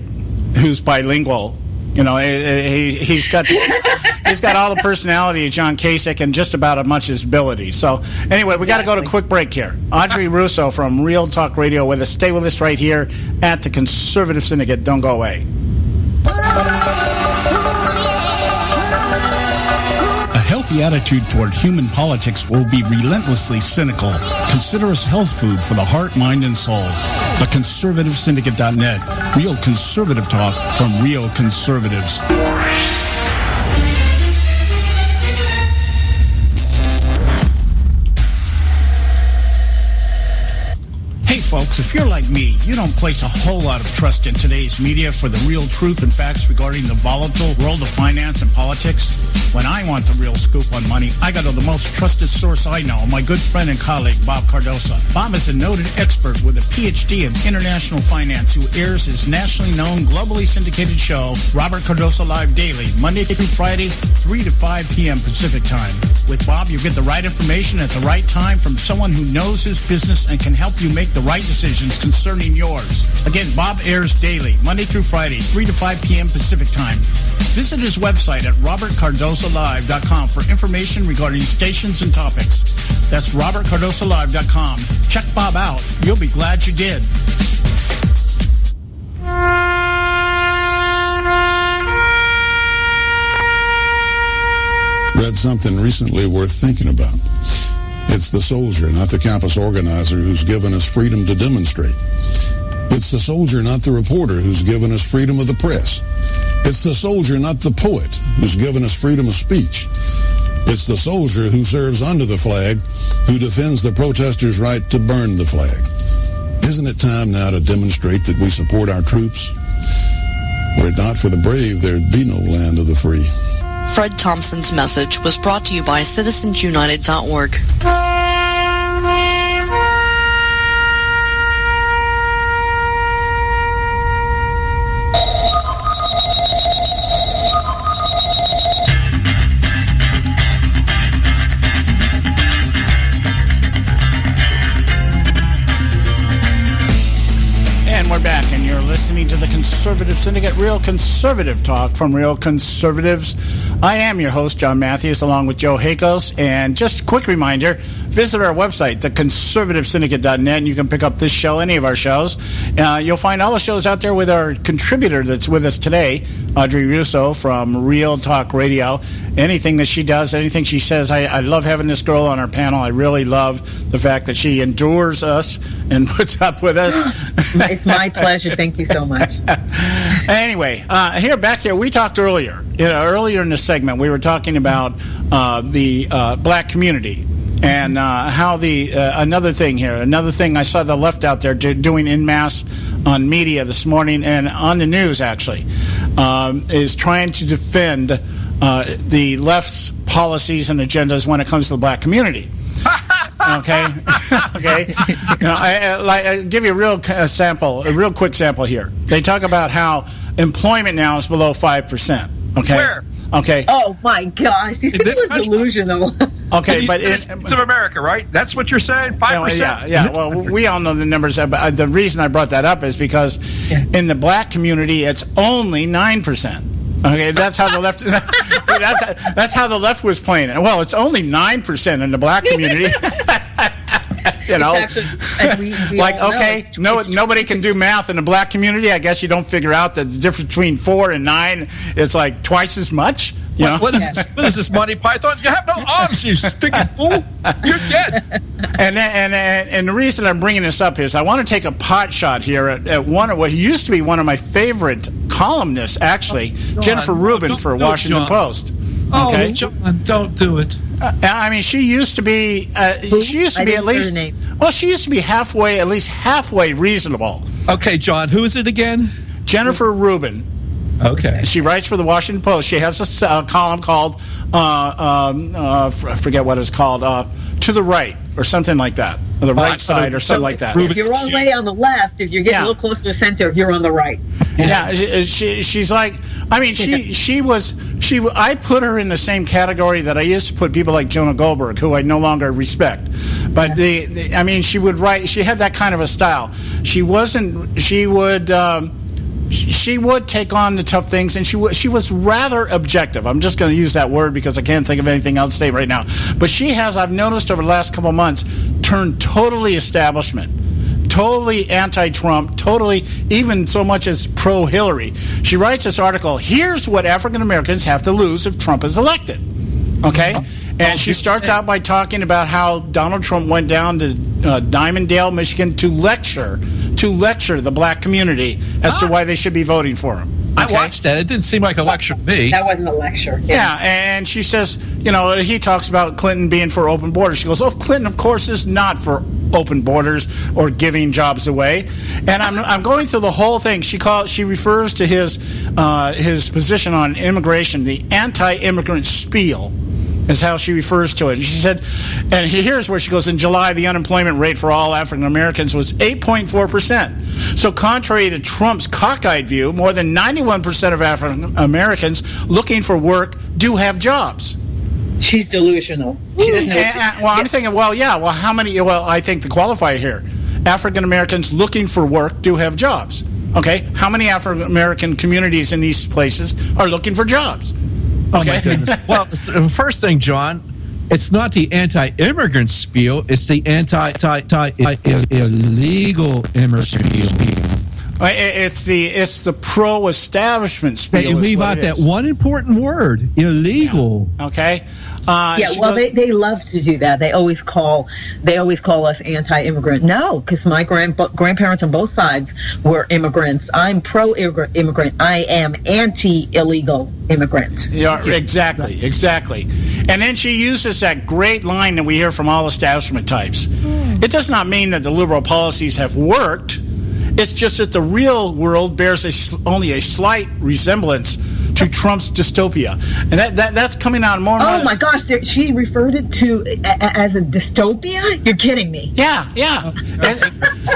who's bilingual. He's got all the personality of John Kasich and just about as much as ability. So anyway, we got to go to a quick break here. Audrey Russo from Real Talk Radio with us. Stay with us right here at the Conservative Syndicate. Don't go away. A healthy attitude toward human politics will be relentlessly cynical. Consider us health food for the heart, mind, and soul. TheConservativeSyndicate.net. Real conservative talk from real conservatives. Hey folks, if you're like me, you don't place a whole lot of trust in today's media for the real truth and facts regarding the volatile world of finance and politics. When I want the real scoop on money, I go to the most trusted source I know, my good friend and colleague, Bob Cardosa. Bob is a noted expert with a PhD in international finance who airs his nationally known, globally syndicated show, Robert Cardosa Live Daily, Monday through Friday, 3 to 5 p.m. Pacific Time. With Bob, you get the right information at the right time from someone who knows his business and can help you make the right decisions concerning yours. Again, Bob airs daily, Monday through Friday, 3 to 5 p.m. Pacific Time. Visit his website at robertcardosalive.com for information regarding stations and topics. That's robertcardosalive.com. Check Bob out. You'll be glad you did. Read something recently worth thinking about. It's the soldier, not the campus organizer, who's given us freedom to demonstrate. It's the soldier, not the reporter, who's given us freedom of the press. It's the soldier, not the poet, who's given us freedom of speech. It's the soldier who serves under the flag, who defends the protesters' right to burn the flag. Isn't it time now to demonstrate that we support our troops? Were it not for the brave, there'd be no land of the free. Fred Thompson's message was brought to you by CitizensUnited.org. listening to the Conservative Syndicate, real conservative talk from real conservatives. I am your host, John Matthews, along with Joe Hakos. And just a quick reminder, visit our website, theconservativesyndicate.net, and you can pick up this show, any of our shows. You'll find all the shows out there with our contributor that's with us today, Audrey Russo from Real Talk Radio. Anything that she does, anything she says, I love having this girl on our panel. I really love the fact that she endures us and puts up with us. It's my pleasure. Thank you so much. Anyway, back here, we talked earlier in the segment, we were talking about the black community and how another thing I saw the left out there doing en masse on media this morning and on the news, actually, is trying to defend the left's policies and agendas when it comes to the black community. Okay. I'll give you a real quick sample here. They talk about how employment now is below 5%. Okay. Where? Okay. Oh my gosh, these people are delusional. Okay, but it's of America, right? That's what you're saying. 5%. Yeah. Well, we all know the numbers. But the reason I brought that up is because in the black community, it's only 9%. Okay, that's how the left. That's how the left was playing it. Well, it's only 9% in the black community. Nobody can do math in the black community. I guess you don't figure out that the difference between 4 and 9 is like twice as much. What is this, Monty Python? You have no arms, you stinking fool. You're dead. And the reason I'm bringing this up is I want to take a pot shot here at what used to be one of my favorite columnists, actually, Jennifer Rubin for Washington Post. Okay, John, don't do it. I mean, she used to be. She used to be at least. Well, she used to be at least halfway reasonable. Okay, John, who is it again? Jennifer Rubin. Okay. She writes for the Washington Post. She has a column called, I forget what it's called, To the Right, or something like that. Or the right side, or something like that. If you're all the way on the left, if you're getting a little closer to the center, you're on the right. Yeah, she's like, I mean, I put her in the same category that I used to put people like Jonah Goldberg, who I no longer respect. But she would write, she had that kind of a style. She would take on the tough things, and she was rather objective. I'm just going to use that word because I can't think of anything else to say right now. But she has, I've noticed over the last couple of months, turned totally establishment, totally anti-Trump, totally even so much as pro-Hillary. She writes this article, here's what African Americans have to lose if Trump is elected. Okay? And she starts out by talking about how Donald Trump went down to Diamond-Dale, Michigan to lecture the black community as to why they should be voting for him. Okay? I watched that. It didn't seem like a lecture to me. That wasn't a lecture. Yeah, and she says, he talks about Clinton being for open borders. She goes, Clinton, of course, is not for open borders or giving jobs away. And I'm going through the whole thing. She refers to his position on immigration, the anti-immigrant spiel, is how she refers to it. And she said, and here's where she goes, in July, the unemployment rate for all African Americans was 8.4%. So contrary to Trump's cockeyed view, more than 91% of African Americans looking for work do have jobs. She's delusional. She doesn't know. I'm thinking, how many? Well, I think the qualifier here, African Americans looking for work do have jobs. Okay, how many African American communities in these places are looking for jobs? Okay. Oh my goodness. Well, the first thing, John, it's not the anti-immigrant spiel; it's the illegal immigrant spiel. It's the pro-establishment spiel. Hey, you leave out that one important word: illegal. Yeah. Okay. They love to do that. They always call us anti-immigrant. No, because my grandparents on both sides were immigrants. I'm pro-immigrant. I am anti-illegal immigrant. Yeah, exactly. And then she uses that great line that we hear from all establishment types. It does not mean that the liberal policies have worked. It's just that the real world bears only a slight resemblance to Trump's dystopia, and that's coming out more. Oh my gosh, she referred it to as a dystopia. You're kidding me? Yeah.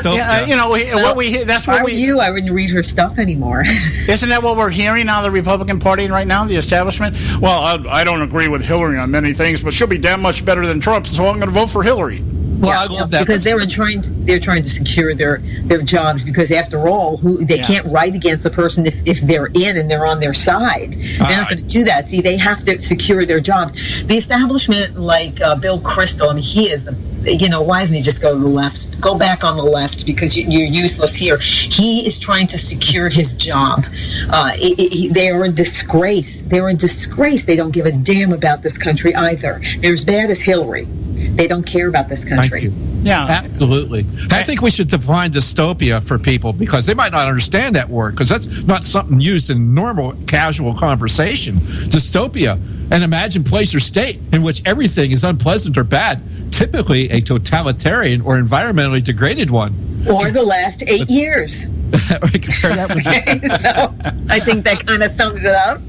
What we hear. That's what I wouldn't read her stuff anymore. Isn't that what we're hearing out of the Republican Party right now? The establishment. Well, I don't agree with Hillary on many things, but she'll be damn much better than Trump, so I'm going to vote for Hillary. Well, I love that because they're trying to secure their jobs, because after all, they can't write against the person if they're in and they're on their side. They're not going to do that. See, they have to secure their jobs. The establishment, like Bill Kristol, I mean, he is why doesn't he just go to the left? Go back on the left, because you're useless here. He is trying to secure his job. They are a disgrace. They're a disgrace. They don't give a damn about this country either. They're as bad as Hillary. They don't care about this country. Thank you. Yeah, absolutely. I think we should define dystopia for people, because they might not understand that word, because that's not something used in normal, casual conversation. Dystopia, an imagined place or state in which everything is unpleasant or bad, typically a totalitarian or environmentally degraded one. Or the last 8 years. Okay, so I think that kind of sums it up.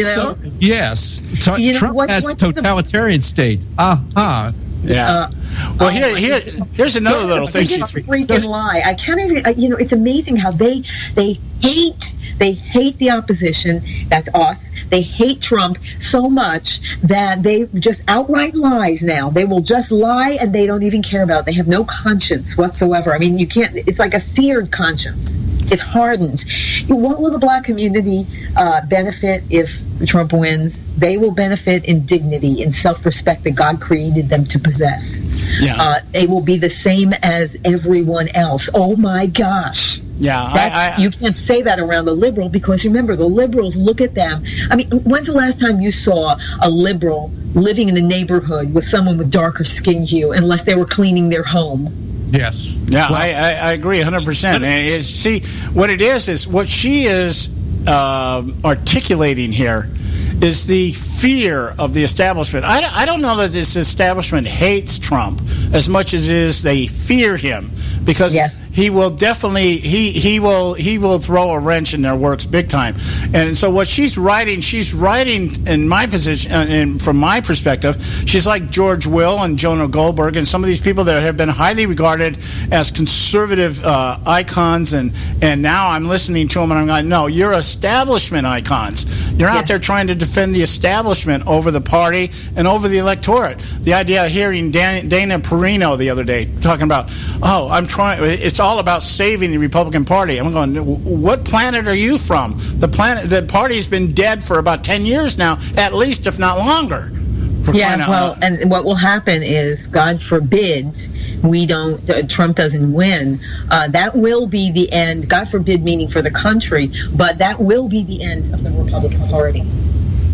So, yes, Trump has a totalitarian state. Yeah. Well, here's another little thing. It's a freaking lie. I can't even. It's amazing how they hate the opposition. That's us. They hate Trump so much that they just outright lies now. They will just lie, and they don't even care about it. They have no conscience whatsoever. I mean, you can't. It's like a seared conscience. It's hardened. What will the black community benefit if Trump wins? They will benefit in dignity, in self-respect that God created them to possess. Yeah. They will be the same as everyone else. Oh my gosh. Yeah, you can't say that around the liberal, because remember, the liberals look at them. I mean, when's the last time you saw a liberal living in a neighborhood with someone with darker skin hue, unless they were cleaning their home? Yes. Yeah, well, I agree 100%. And see, what it is what she is articulating here is the fear of the establishment. I don't know that this establishment hates Trump as much as it is they fear him, because he will definitely he will throw a wrench in their works big time. And so what she's writing in my position, and from my perspective, she's like George Will and Jonah Goldberg and some of these people that have been highly regarded as conservative icons, and now I'm listening to them and I'm like, no, you're establishment icons. You're out there trying to defend the establishment over the party and over the electorate. The idea of hearing Dana Perino the other day talking about, it's all about saving the Republican Party. I'm going, what planet are you from? The party's been dead for about 10 years now, at least, if not longer. And what will happen is, God forbid, Trump doesn't win. That will be the end. God forbid, meaning for the country, but that will be the end of the Republican Party.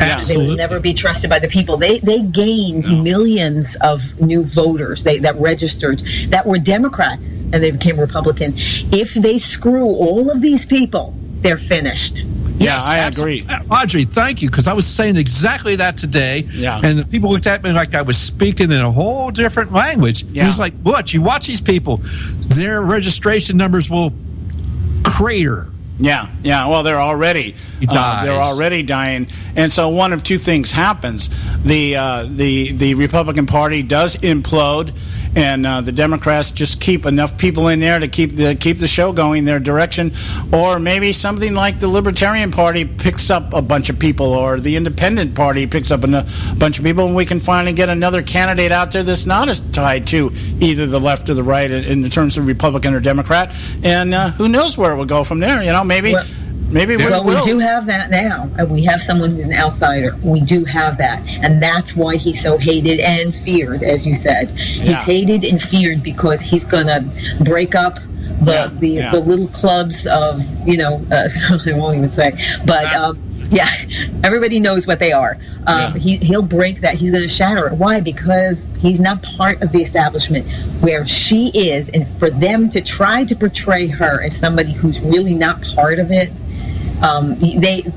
Absolutely. They will never be trusted by the people. They gained millions of new voters that registered, that were Democrats, and they became Republican. If they screw all of these people, they're finished. Yeah, I agree. Audrey, thank you, because I was saying exactly that today. Yeah. And the people looked at me like I was speaking in a whole different language. Yeah. It was like, you watch these people, their registration numbers will crater. Yeah. Well, they're already dying, and so one of two things happens: the Republican Party does implode, and the Democrats just keep enough people in there to keep the show going their direction, or maybe something like the Libertarian Party picks up a bunch of people, or the Independent Party picks up a bunch of people, and we can finally get another candidate out there that's not as tied to either the left or the right in terms of Republican or Democrat, and who knows where it will go from there? Maybe we do have that now. We have someone who's an outsider. We do have that, and that's why he's so hated and feared, as you said. He's hated and feared because he's going to break up the little clubs of I won't even say, but everybody knows what they are. He'll break that. He's going to shatter it. Why? Because he's not part of the establishment where she is, and for them to try to portray her as somebody who's really not part of it,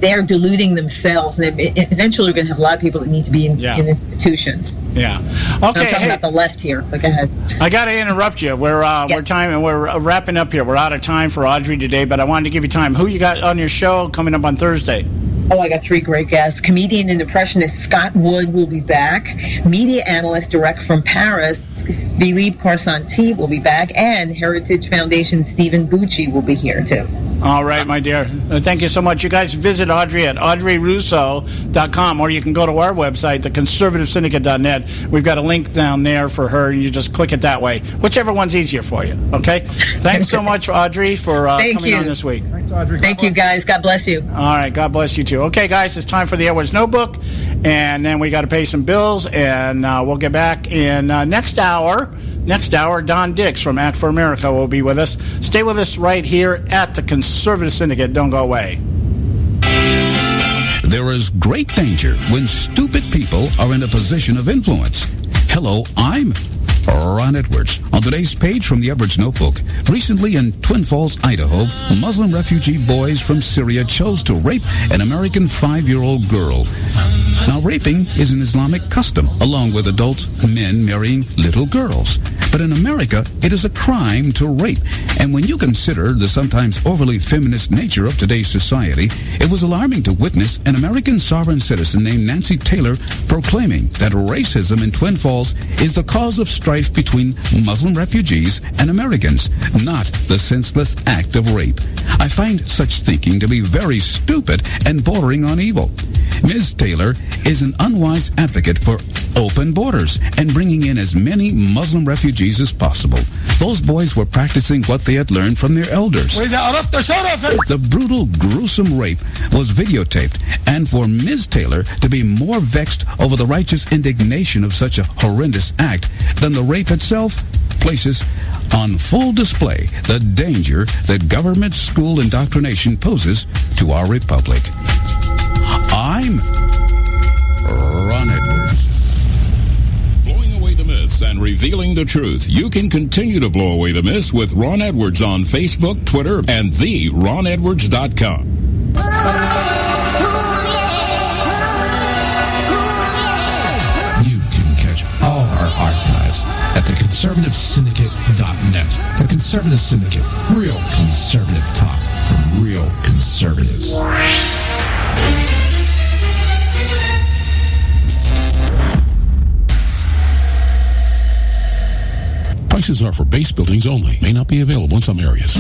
they're deluding themselves, and eventually we're going to have a lot of people that need to be in institutions. Yeah. Okay. I'm talking about the left here. But go ahead. I got to interrupt you. We're wrapping up here. We're out of time for Audrey today, but I wanted to give you time. Who you got on your show coming up on Thursday? Oh, I got 3 great guests. Comedian and impressionist Scott Wood will be back. Media analyst direct from Paris, Philippe Corsanti will be back. And Heritage Foundation Stephen Bucci will be here, too. All right, my dear. Thank you so much. You guys visit Audrey at audreyrusso.com, or you can go to our website, theconservativesyndicate.net. We've got a link down there for her, and you just click it that way. Whichever one's easier for you, okay? Thanks so much, Audrey, for coming on this week. Thanks, Audrey. Thank you, guys. God bless you. All right, God bless you, too. Okay, guys, it's time for the Edwards Notebook, and then we got to pay some bills, and we'll get back in next hour. Next hour, Don Dix from Act for America will be with us. Stay with us right here at the Conservative Syndicate. Don't go away. There is great danger when stupid people are in a position of influence. Hello, I'm Ron Edwards. On today's page from the Edwards Notebook, recently in Twin Falls, Idaho, Muslim refugee boys from Syria chose to rape an American 5-year-old girl. Now, raping is an Islamic custom, along with adult men marrying little girls. But in America, it is a crime to rape. And when you consider the sometimes overly feminist nature of today's society, it was alarming to witness an American sovereign citizen named Nancy Taylor proclaiming that racism in Twin Falls is the cause of strife between Muslim refugees and Americans, not the senseless act of rape. I find such thinking to be very stupid and bordering on evil. Ms. Taylor is an unwise advocate for open borders and bringing in as many Muslim refugees as possible. Those boys were practicing what they had learned from their elders. The brutal, gruesome rape was videotaped, and for Ms. Taylor to be more vexed over the righteous indignation of such a horrendous act than the rape itself places on full display the danger that government school indoctrination poses to our republic. I'm Ron Edwards. Blowing away the myths and revealing the truth. You can continue to blow away the myths with Ron Edwards on Facebook, Twitter, and theronedwards.com. You can catch all our archives at theconservativesyndicate.net. The Conservative Syndicate. Real conservative talk from real conservatives. Prices are for base buildings only. May not be available in some areas.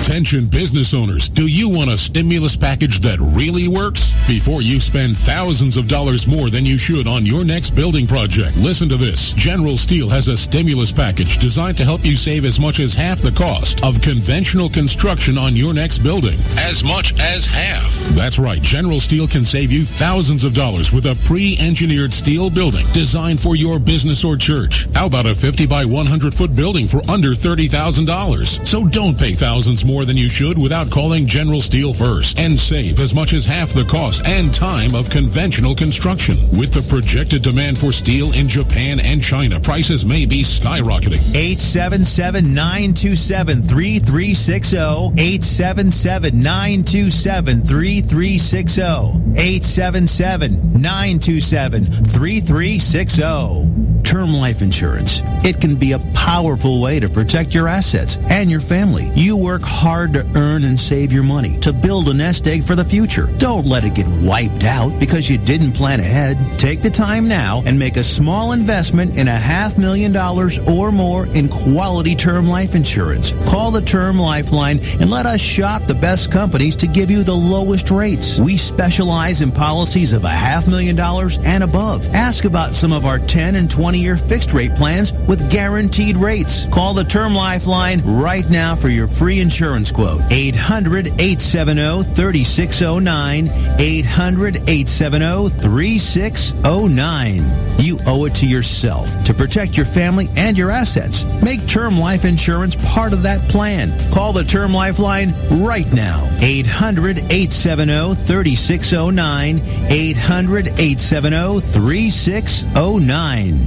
Attention business owners, do you want a stimulus package that really works? Before you spend thousands of dollars more than you should on your next building project, listen to this. General Steel has a stimulus package designed to help you save as much as half the cost of conventional construction on your next building. As much as half. That's right. General Steel can save you thousands of dollars with a pre-engineered steel building designed for your business or church. How about a 50 by 100 foot building for under $30,000? So don't pay thousands more than you should without calling General Steel first and save as much as half the cost and time of conventional construction. With the projected demand for steel in Japan and China, prices may be skyrocketing. 877-927-3360. 877-927-3360. 877-927-3360. Term life insurance. It can be a powerful way to protect your assets and your family. You work hard to earn and save your money to build a nest egg for the future. Don't let it get wiped out because you didn't plan ahead. Take the time now and make a small investment in $500,000 or more in quality term life insurance. Call the Term Lifeline and let us shop the best companies to give you the lowest rates. We specialize in policies of $500,000 and above. Ask about some of our 10 and 20-year fixed rate plans with guaranteed rates. Call the Term Lifeline right now for your free insurance quote. 800-870-3609. 800-870-3609. You owe it to yourself to protect your family and your assets. Make term life insurance part of that plan. Call the Term Lifeline right now. 800-870-3609. 800-870-3609.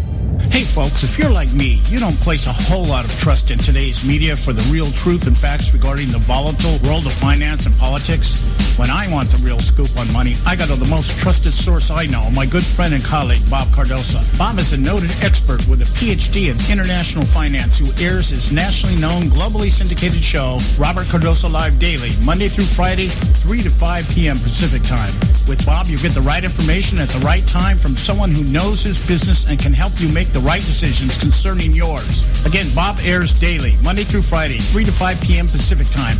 Hey folks, if you're like me, you don't place a whole lot of trust in today's media for the real truth and facts regarding the volatile world of finance and politics. When I want the real scoop on money, I go to the most trusted source I know, my good friend and colleague, Bob Cardoso. Bob is a noted expert with a PhD in international finance who airs his nationally known, globally syndicated show, Robert Cardoso Live Daily, Monday through Friday, 3 to 5 p.m. Pacific Time. With Bob, you get the right information at the right time from someone who knows his business and can help you make the right decisions concerning yours. Again, Bob airs daily, Monday through Friday, 3 to 5 p.m. Pacific time.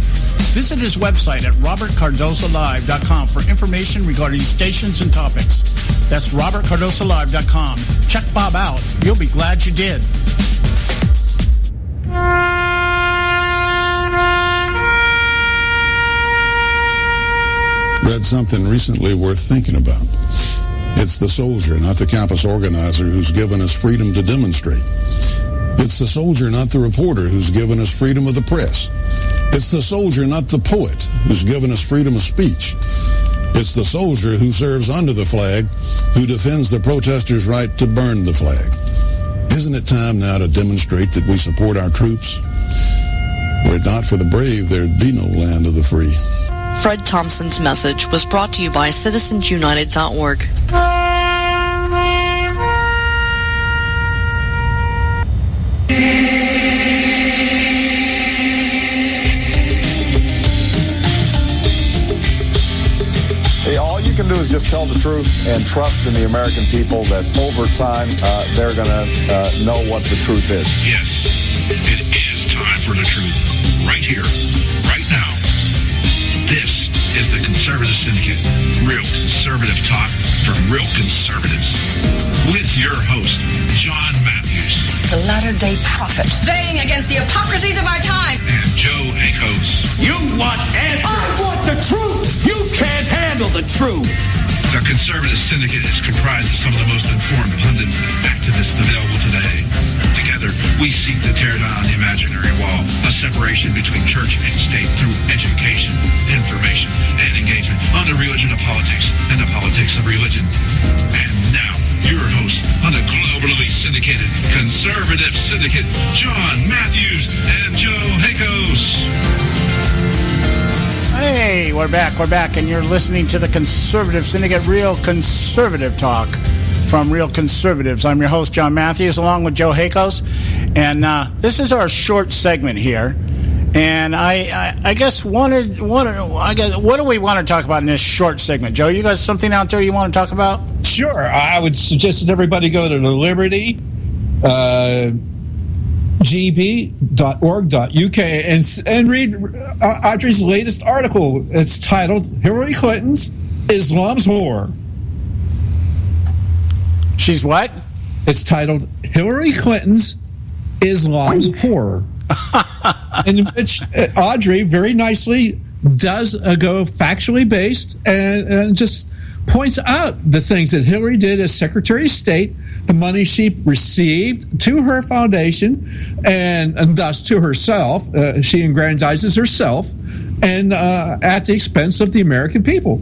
Visit his website at robertcardosalive.com for information regarding stations and topics. That's robertcardosalive.com. Check Bob out. You'll be glad you did. Read something recently worth thinking about. It's the soldier, not the campus organizer, who's given us freedom to demonstrate. It's the soldier, not the reporter, who's given us freedom of the press. It's the soldier, not the poet, who's given us freedom of speech. It's the soldier who serves under the flag, who defends the protesters' right to burn the flag. Isn't it time now to demonstrate that we support our troops? Were it not for the brave, there'd be no land of the free. Fred Thompson's message was brought to you by CitizensUnited.org. Hey, all you can do is just tell the truth and trust in the American people that over time they're going to know what the truth is. Yes, it is time for the truth. Right here, right now. This is the Conservative Syndicate. Real conservative talk from real conservatives. With your host, John Matthews. The latter-day prophet. Baying against the hypocrisies of our time. And Joe Akos. You want answers. I want the truth. You can't handle the truth. The Conservative Syndicate is comprised of some of the most informed pundits and activists available today. Together, we seek to tear down the imaginary wall, a separation between church and state through education, information, and engagement on the religion of politics and the politics of religion. And now, your host on the globally syndicated Conservative Syndicate, John Matthews and Joe Hakos. Hey, we're back, and you're listening to the Conservative Syndicate, real conservative talk from real conservatives. I'm your host, John Matthews, along with Joe Hakos, and this is our short segment here. And I guess what do we want to talk about in this short segment, Joe? You got something out there you want to talk about? Sure, I would suggest that everybody go to the Liberty. gb.org.uk and read Audrey's latest article. It's titled Hillary Clinton's Islam's Whore. She's what? It's titled Hillary Clinton's Islam's Whore. In which Audrey very nicely does go factually based and just points out the things that Hillary did as Secretary of State, the money she received to her foundation and thus to herself. She aggrandizes herself and at the expense of the American people.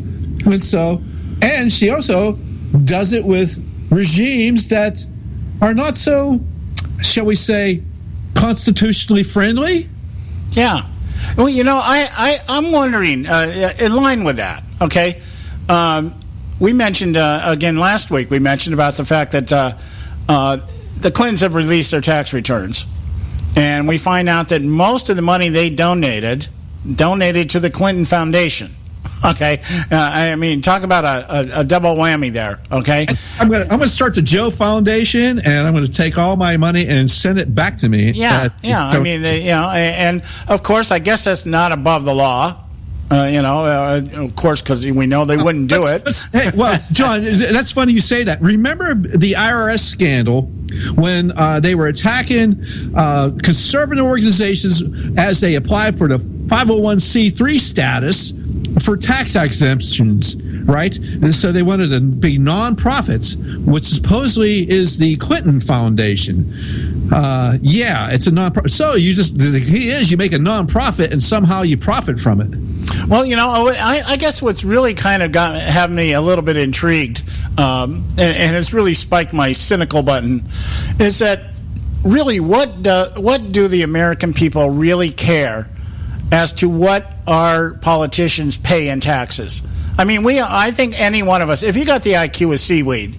And she also does it with regimes that are not so, shall we say, constitutionally friendly. Yeah. Well, I'm wondering, in line with that, okay, we mentioned, again, last week, we mentioned about the fact that the Clintons have released their tax returns. And we find out that most of the money they donated to the Clinton Foundation. Okay? I mean, talk about a double whammy there, okay? I'm gonna start the Joe Foundation, and I'm going to take all my money and send it back to me. Yeah. I mean, and of course, I guess that's not above the law. Of course, because we know they wouldn't do it. Hey, well, John, that's funny you say that. Remember the IRS scandal when they were attacking conservative organizations as they applied for the 501c3 status for tax exemptions, right? And so they wanted to be nonprofits, which supposedly is the Clinton Foundation. It's a nonprofit. So you make a nonprofit and somehow you profit from it. Well, I guess what's really kind of have me a little bit intrigued, and it's really spiked my cynical button, is that really what do the American people really care as to what our politicians pay in taxes? I mean, I think any one of us, if you got the IQ of seaweed,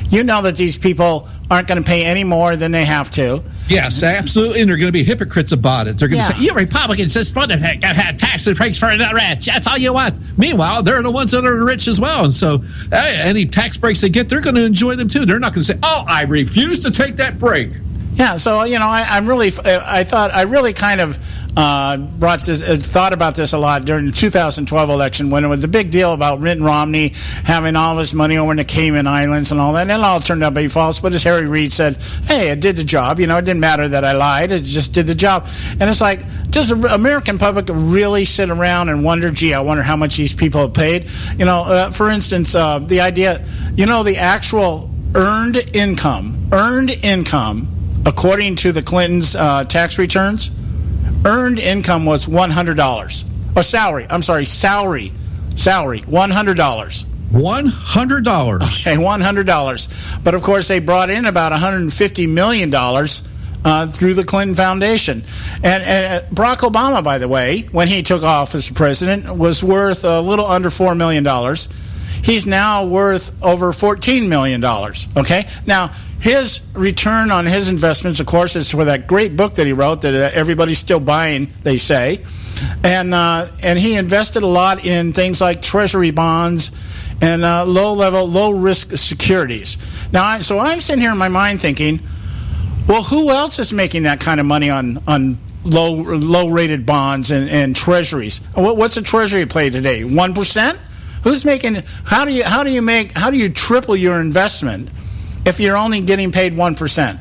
you know that these people aren't going to pay any more than they have to. Yes, absolutely. And they're going to be hypocrites about it. They're going to say, you Republicans just want to have tax breaks for the rich. That's all you want. Meanwhile, they're the ones that are rich as well. And so any tax breaks they get, they're going to enjoy them too. They're not going to say, oh, I refuse to take that break. Yeah, so I really kind of thought about this a lot during the 2012 election when it was the big deal about Mitt Romney having all his money over in the Cayman Islands and all that. And it all turned out to be false. But as Harry Reid said, hey, it did the job. It didn't matter that I lied. It just did the job. And it's like, does the American public really sit around and wonder, gee, I wonder how much these people have paid? For instance, the idea, the actual earned income, according to the Clintons' tax returns, earned income was $100. Or salary, $100. $100. Okay, $100. But, of course, they brought in about $150 million through the Clinton Foundation. And Barack Obama, by the way, when he took office as president, was worth a little under $4 million. He's now worth over $14 million. Okay? Now, his return on his investments, of course, is for that great book that he wrote that everybody's still buying, they say. And he invested a lot in things like treasury bonds and low-risk securities. Now, so I'm sitting here in my mind thinking, well, who else is making that kind of money on low-rated bonds and treasuries? What's a treasury play today? 1%? Who's making? How do you triple your investment if you're only getting paid 1%?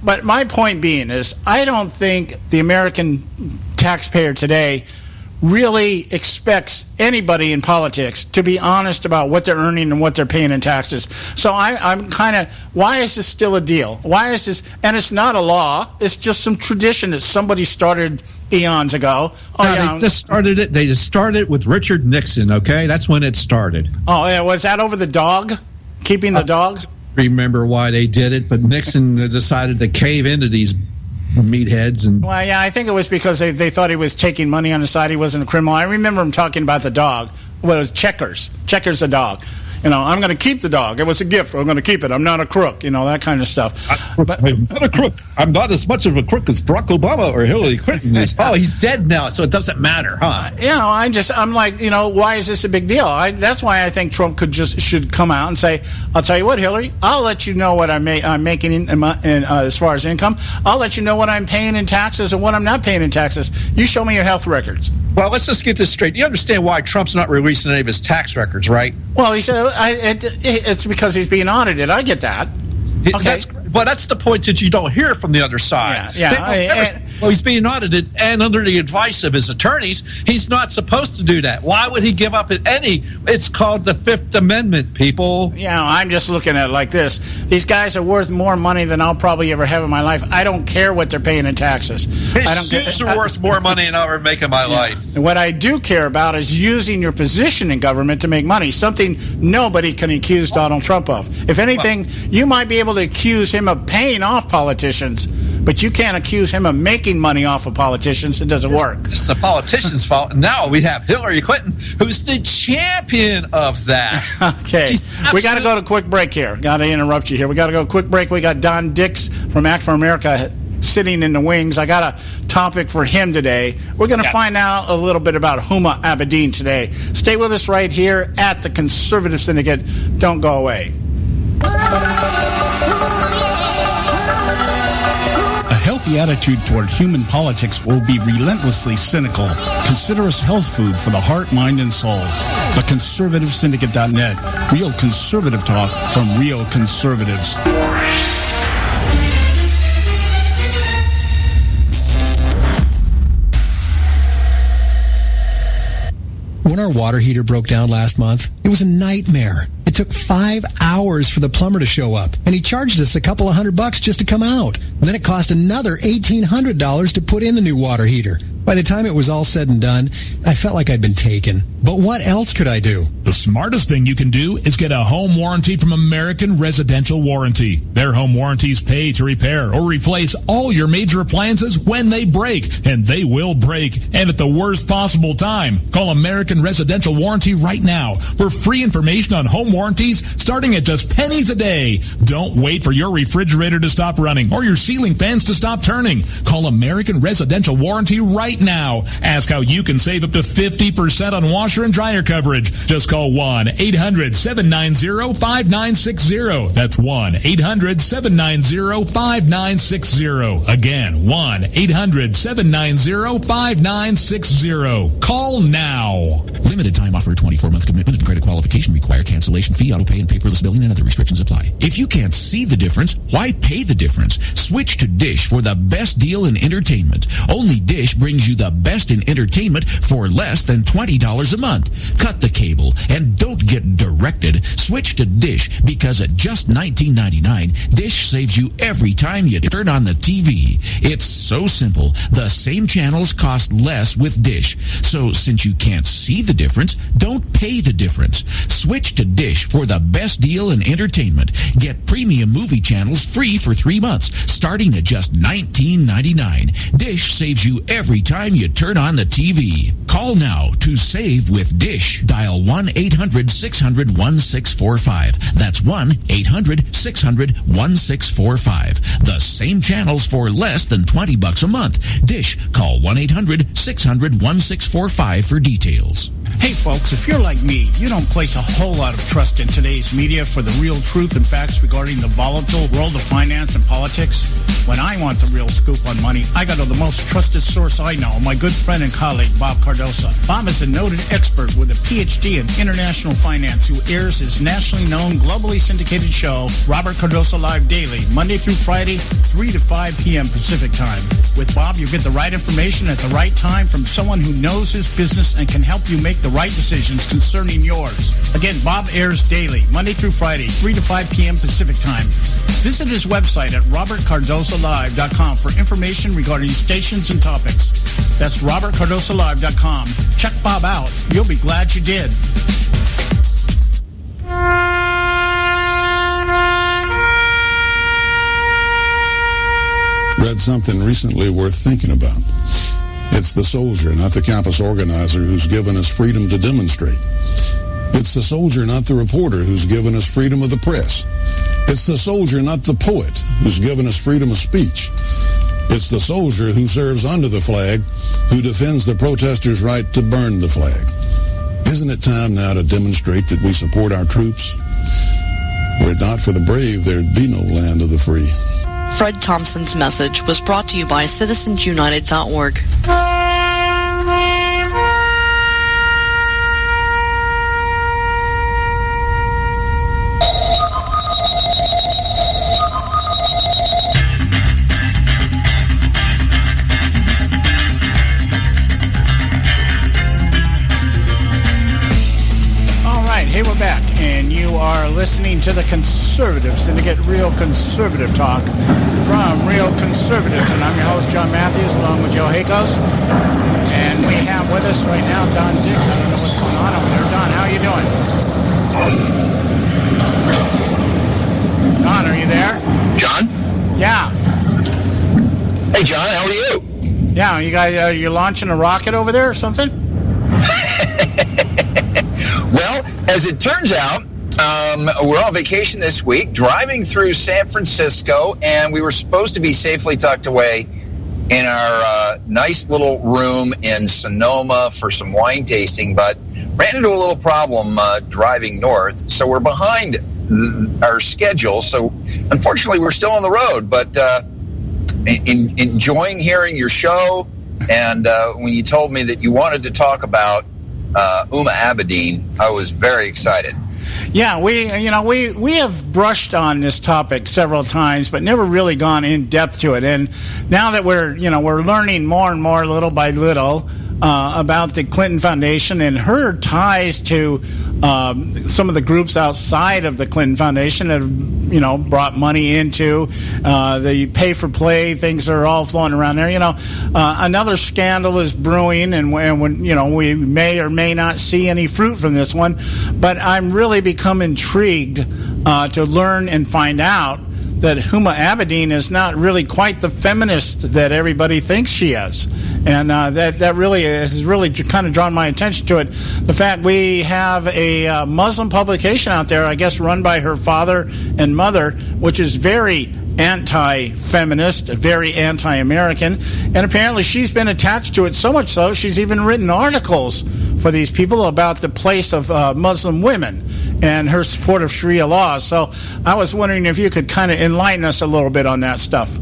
But my point being is, I don't think the American taxpayer today really expects anybody in politics to be honest about what they're earning and what they're paying in taxes. So I'm kind of, why is this still a deal? Why is this? And it's not a law. It's just some tradition that somebody started eons ago. They just started it. They just started with Richard Nixon. Okay, that's when it started. Oh, yeah. Was that over the dog? Keeping the dogs? Remember why they did it, but Nixon decided to cave into these meatheads. Well, yeah, I think it was because they thought he was taking money on the side. He wasn't a criminal. I remember him talking about the dog. Well, it was Checkers. Checkers the dog. I'm going to keep the dog. It was a gift. I'm going to keep it. I'm not a crook. That kind of stuff. I'm not a crook. I'm not as much of a crook as Barack Obama or Hillary Clinton is. Oh, he's dead now, so it doesn't matter, huh? I'm like, why is this a big deal? That's why I think Trump should come out and say, I'll tell you what, Hillary, I'll let you know what I'm making as far as income. I'll let you know what I'm paying in taxes and what I'm not paying in taxes. You show me your health records. Well, let's just get this straight. You understand why Trump's not releasing any of his tax records, right? Well, he said it's because he's being audited. I get that. Okay. That's the point that you don't hear from the other side. Well, he's being audited, and under the advice of his attorneys, he's not supposed to do that. Why would he give up any? It's called the Fifth Amendment, people. I'm just looking at it like this. These guys are worth more money than I'll probably ever have in my life. I don't care what they're paying in taxes. His shoes are worth more money than I'll ever make in my life. And what I do care about is using your position in government to make money, something nobody can accuse Donald Trump of. If anything, you might be able to accuse him of paying off politicians, but you can't accuse him of making money off of politicians. It doesn't work. It's the politicians' fault. Now we have Hillary Clinton, who's the champion of that. Okay. We got to go to a quick break here. Got to interrupt you here. We got to go quick break. We got Don Dix from Act for America sitting in the wings. I got a topic for him today. We're going to find out a little bit about Huma Abedin today. Stay with us right here at the Conservative Syndicate. Don't go away. A healthy attitude toward human politics will be relentlessly cynical. Consider us health food for the heart, mind, and soul. TheConservativeSyndicate.net. Real conservative talk from real conservatives. When our water heater broke down last month, it was a nightmare. It took 5 hours for the plumber to show up, and he charged us a couple of $100 just to come out. Then it cost another $1,800 to put in the new water heater. By the time it was all said and done, I felt like I'd been taken. But what else could I do? The smartest thing you can do is get a home warranty from American Residential Warranty. Their home warranties pay to repair or replace all your major appliances when they break, and they will break, and at the worst possible time. Call American Residential Warranty right now for free information on home warranties starting at just pennies a day. Don't wait for your refrigerator to stop running or your ceiling fans to stop turning. Call American Residential Warranty right now. Ask how you can save up to 50% on washer and dryer coverage. Just call 1-800-790-5960. That's 1-800-790-5960. Again, 1-800-790-5960. Call now. Limited time offer, 24-month commitment and credit qualification require cancellation fee, auto pay, and paperless billing and other restrictions apply. If you can't see the difference, why pay the difference? Switch to Dish for the best deal in entertainment. Only Dish brings you the best in entertainment for less than $20 a month. Cut the cable and don't get directed. Switch to Dish because at just $19.99, Dish saves you every time you turn on the TV. It's so simple. The same channels cost less with Dish. So since you can't see the difference, don't pay the difference. Switch to Dish for the best deal in entertainment. Get premium movie channels free for 3 months, starting at just $19.99. Dish saves you every time you turn on the TV. Call now to save with Dish. Dial 1-800-600-1645. That's 1-800-600-1645. The same channels for less than $20 a month. Dish. Call 1-800-600-1645 for details. Hey folks, if you're like me, you don't place a whole lot of trust in today's media for the real truth and facts regarding the volatile world of finance and politics. When I want the real scoop on money, I go to the most trusted source I know, my good friend and colleague, Bob Cardoso. Bob is a noted expert with a PhD in international finance who airs his nationally known, globally syndicated show, Robert Cardoso Live Daily, Monday through Friday, 3 to 5 p.m. Pacific Time. With Bob, you get the right information at the right time from someone who knows his business and can help you make the right decisions concerning yours. Again, Bob airs daily, Monday through Friday, 3 to 5 p.m. Pacific Time. Visit his website at robertcardosolive.com for information regarding stations and topics. That's robertcardosolive.com. Check Bob out. You'll be glad you did. Read something recently worth thinking about. It's the soldier, not the campus organizer, who's given us freedom to demonstrate. It's the soldier, not the reporter, who's given us freedom of the press. It's the soldier, not the poet, who's given us freedom of speech. It's the soldier who serves under the flag, who defends the protesters' right to burn the flag. Isn't it time now to demonstrate that we support our troops? Were it not for the brave, there'd be no land of the free. Fred Thompson's message was brought to you by citizensunited.org. Hey, we're back, and you are listening to the Conservative Syndicate, Real Conservative Talk from Real Conservatives, and I'm your host, John Matthews, along with Joe Hakos, and we have with us right now Don Diggs. I don't know what's going on over there. Don, how are you doing? Don, are you there? John? Yeah. Hey, John, how are you? Yeah, you guys, you're launching a rocket over there or something? Well, as it turns out, we're on vacation this week, driving through San Francisco, and we were supposed to be safely tucked away in our nice little room in Sonoma for some wine tasting, but ran into a little problem driving north, so we're behind our schedule. So unfortunately, we're still on the road, but enjoying hearing your show, and when you told me that you wanted to talk about Uma Abedin, I was very excited. Yeah, we have brushed on this topic several times, but never really gone in depth to it. And now that we're learning more and more, little by little, about the Clinton Foundation and her ties to some of the groups outside of the Clinton Foundation that have, brought money into the pay-for-play things that are all flowing around there. Another scandal is brewing, and we may or may not see any fruit from this one, but I'm really become intrigued to learn and find out that Huma Abedin is not really quite the feminist that everybody thinks she is. And that really has really kind of drawn my attention to it. The fact we have a Muslim publication out there, I guess run by her father and mother, which is very anti-feminist, very anti-American, and apparently she's been attached to it so much so she's even written articles for these people about the place of Muslim women and her support of Sharia law. So I was wondering if you could kind of enlighten us a little bit on that stuff.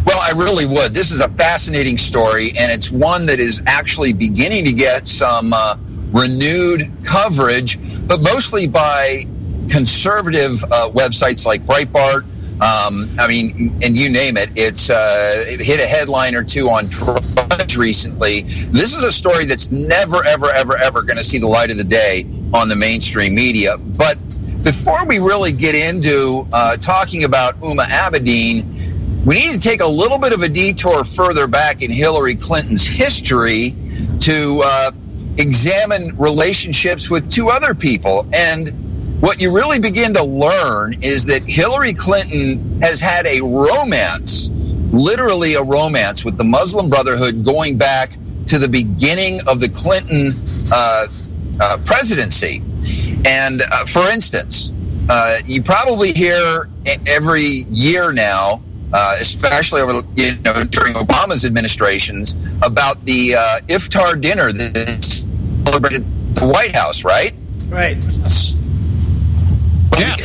Well, I really would. This is a fascinating story, and it's one that is actually beginning to get some renewed coverage, but mostly by conservative websites like Breitbart. And you name it. It hit a headline or two on Drudge recently. This is a story that's never, ever, ever, ever going to see the light of the day on the mainstream media. But before we really get into talking about Huma Abedin, we need to take a little bit of a detour further back in Hillary Clinton's history to examine relationships with two other people. And what you really begin to learn is that Hillary Clinton has had a romance, literally a romance, with the Muslim Brotherhood going back to the beginning of the Clinton presidency. And for instance, you probably hear every year now, especially over during Obama's administrations, about the iftar dinner that celebrated the White House, right? Right. Well,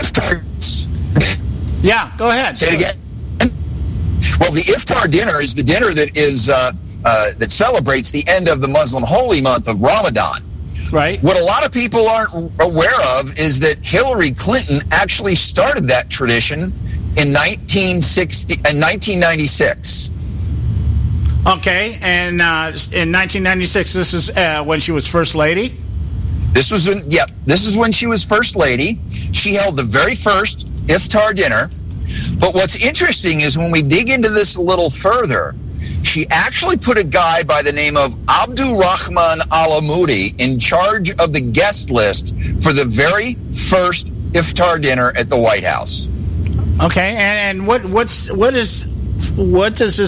yeah, go ahead. Say it again. Well, the iftar dinner is the dinner that is that celebrates the end of the Muslim holy month of Ramadan. Right. What a lot of people aren't aware of is that Hillary Clinton actually started that tradition in 1996. Okay, and in 1996, this is when she was First Lady? This is when she was First Lady. She held the very first iftar dinner. But what's interesting is when we dig into this a little further, she actually put a guy by the name of Abdul Rahman Alamoudi in charge of the guest list for the very first iftar dinner at the White House. Okay, and what does this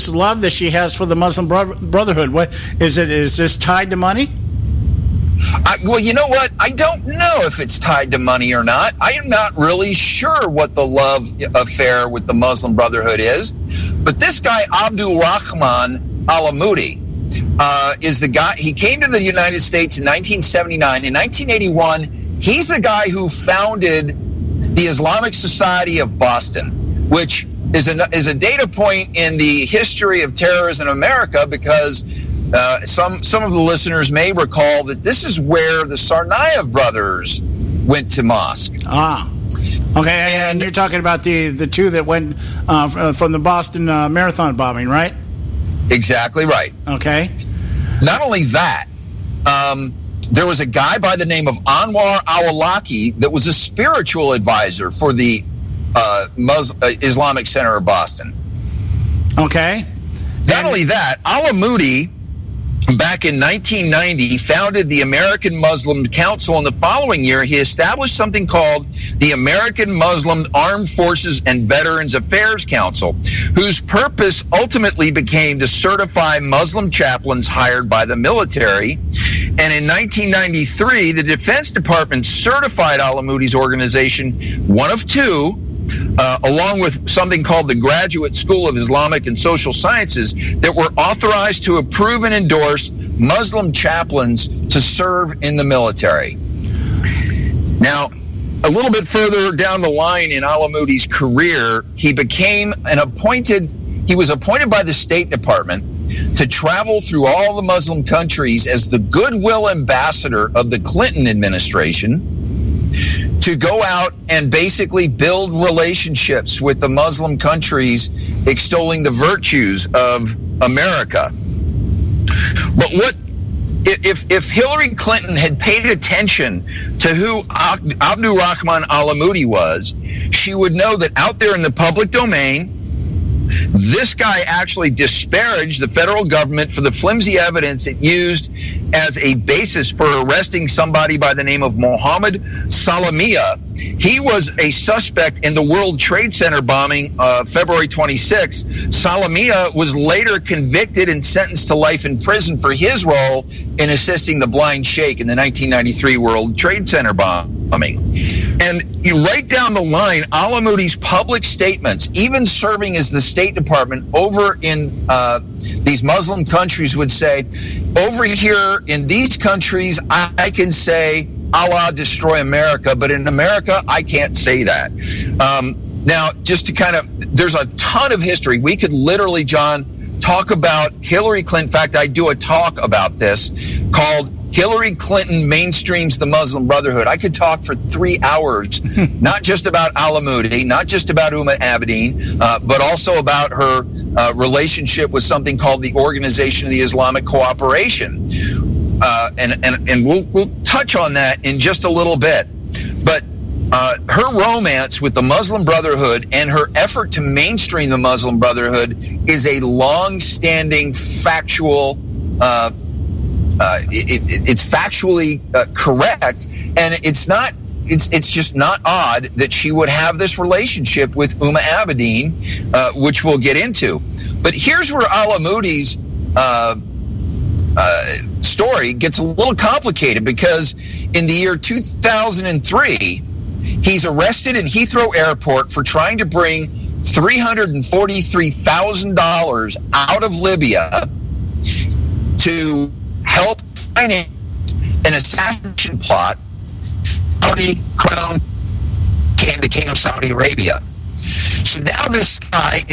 love that she has for the Muslim Brotherhood? What is it? Is this tied to money? Well, you know what? I don't know if it's tied to money or not. I am not really sure what the love affair with the Muslim Brotherhood is. But this guy, Abdul Rahman Alamoudi, is the guy. He came to the United States in 1979. In 1981, he's the guy who founded the Islamic Society of Boston, which is a data point in the history of terrorism in America, because some of the listeners may recall that this is where the Tsarnaev brothers went to mosque. Ah, okay, and you're talking about the two that went from the Boston Marathon bombing, right? Exactly right. Okay. Not only that, there was a guy by the name of Anwar Awlaki that was a spiritual advisor for the Islamic Center of Boston. Okay. Not only that, Alamoudi, back in 1990, founded the American Muslim Council, and the following year he established something called the American Muslim Armed Forces and Veterans Affairs Council, whose purpose ultimately became to certify Muslim chaplains hired by the military. And in 1993, the Defense Department certified Alamoudi's organization, one of two, along with something called the Graduate School of Islamic and Social Sciences, that were authorized to approve and endorse Muslim chaplains to serve in the military. Now, a little bit further down the line in Alamoudi's career, he was appointed by the State Department to travel through all the Muslim countries as the goodwill ambassador of the Clinton administration, to go out and basically build relationships with the Muslim countries, extolling the virtues of America. But if Hillary Clinton had paid attention to who Abdul Rahman Alamoudi was, she would know that out there in the public domain, this guy actually disparaged the federal government for the flimsy evidence it used as a basis for arresting somebody by the name of Mohammed Salamiya. He was a suspect in the World Trade Center bombing February 26. Salamiya was later convicted and sentenced to life in prison for his role in assisting the blind sheikh in the 1993 World Trade Center bombing. And you right down the line, Alamoudi's public statements, even serving as the State Department over in these Muslim countries, would say, over here in these countries, I can say, Allah destroy America, but in America, I can't say that. Now, just to kind of, there's a ton of history. We could literally, John, talk about Hillary Clinton. In fact, I do a talk about this called Hillary Clinton Mainstreams the Muslim Brotherhood. I could talk for 3 hours, not just about Alamoudi, not just about Uma Abedin, but also about her relationship with something called the Organization of the Islamic Cooperation. And we'll touch on that in just a little bit. But her romance with the Muslim Brotherhood and her effort to mainstream the Muslim Brotherhood is a long-standing factual. It's factually correct, and it's not. It's just not odd that she would have this relationship with Uma Abedin, which we'll get into. But here's where Alamoudi's story gets a little complicated, because in the year 2003, he's arrested in Heathrow Airport for trying to bring $343,000 out of Libya to help finance an assassination plot. Saudi crown the king of Saudi Arabia. So now this guy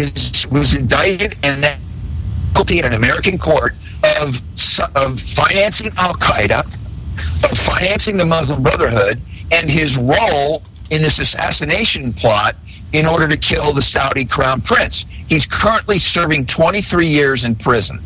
was indicted and then guilty in an American court of financing Al-Qaeda, of financing the Muslim Brotherhood, and his role in this assassination plot in order to kill the Saudi crown prince. He's currently serving 23 years in prison.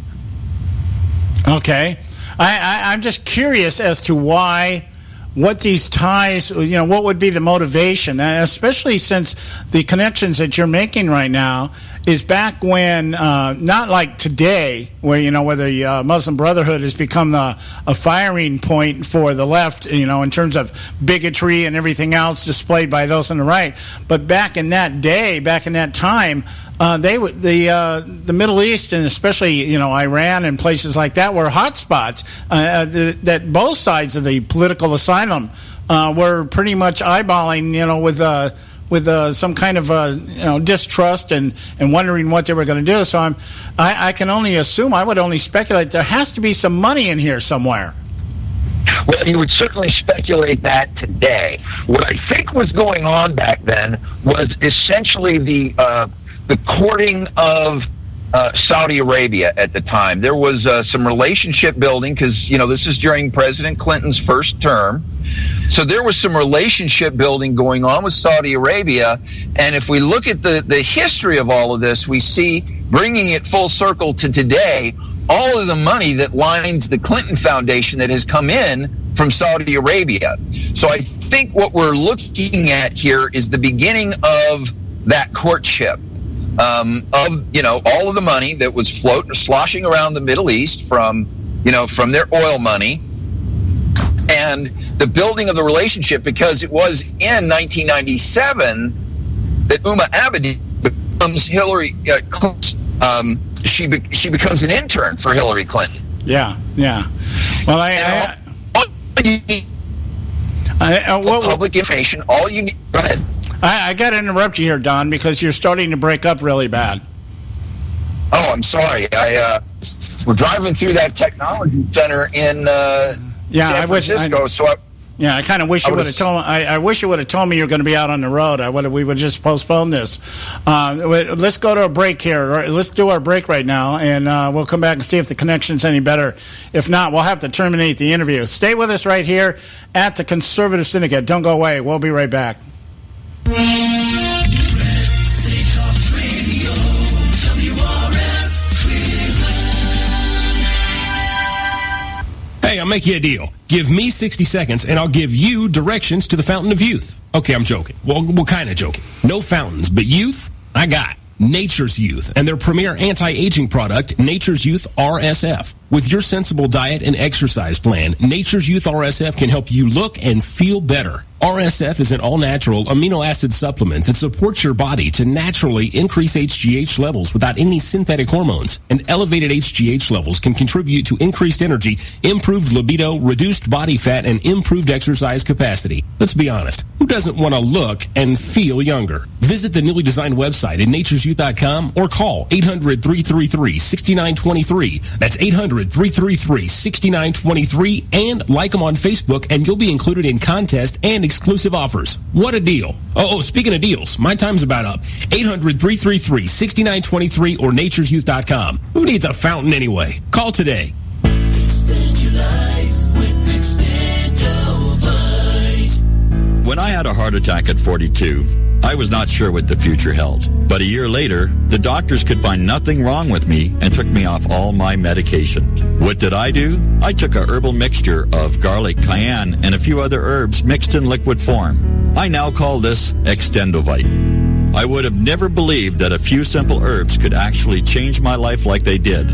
Okay. I'm just curious as to what these ties, what would be the motivation, especially since the connections that you're making right now is back when, not like today, where, where the Muslim Brotherhood has become a firing point for the left, in terms of bigotry and everything else displayed by those on the right. But back in that day, back in that time, the Middle East, and especially Iran and places like that, were hotspots that both sides of the political asylum were pretty much eyeballing, with some kind of distrust and wondering what they were going to do. So I can only assume, I would only speculate, there has to be some money in here somewhere. Well, you would certainly speculate that today. What I think was going on back then was essentially the courting of Saudi Arabia at the time. There was some relationship building, because, this is during President Clinton's first term. So there was some relationship building going on with Saudi Arabia. And if we look at the history of all of this, we see, bringing it full circle to today, all of the money that lines the Clinton Foundation that has come in from Saudi Arabia. So I think what we're looking at here is the beginning of that courtship. Of all of the money that was sloshing around the Middle East from their oil money, and the building of the relationship, because it was in 1997 that Uma Abedin becomes Hillary Clinton. She becomes an intern for Hillary Clinton. Yeah. Well, public information. All you need. Go ahead. I got to interrupt you here, Don, because you're starting to break up really bad. Oh, I'm sorry. We're driving through that technology center in San Francisco. I kind of wish you would have told me. I wish you would have told me you're going to be out on the road. We would just postpone this. Let's go to a break here. Let's do our break right now, and we'll come back and see if the connection's any better. If not, we'll have to terminate the interview. Stay with us right here at the Conservative Syndicate. Don't go away. We'll be right back. Hey, Hey, I'll make you a deal. Give me 60 seconds, and I'll give you directions to the Fountain of Youth. Okay, I'm joking. Well, kind of joking. No fountains, but youth, I got Nature's Youth and their premier anti-aging product, Nature's Youth RSF. With your sensible diet and exercise plan, Nature's Youth RSF can help you look and feel better. RSF is an all-natural amino acid supplement that supports your body to naturally increase HGH levels without any synthetic hormones. And elevated HGH levels can contribute to increased energy, improved libido, reduced body fat, and improved exercise capacity. Let's be honest, who doesn't want to look and feel younger? Visit the newly designed website at naturesyouth.com or call 800-333-6923. That's 800-333-6923, and like them on Facebook, and you'll be included in contests and exclusive offers. What a deal. Oh, speaking of deals, my time's about up. 800-333-6923 or naturesyouth.com. Who needs a fountain anyway? Call today. Expand your life with Extendovite. When I had a heart attack at 42, I was not sure what the future held. But a year later, the doctors could find nothing wrong with me and took me off all my medication. What did I do? I took a herbal mixture of garlic, cayenne, and a few other herbs mixed in liquid form. I now call this Extendovite. I would have never believed that a few simple herbs could actually change my life like they did.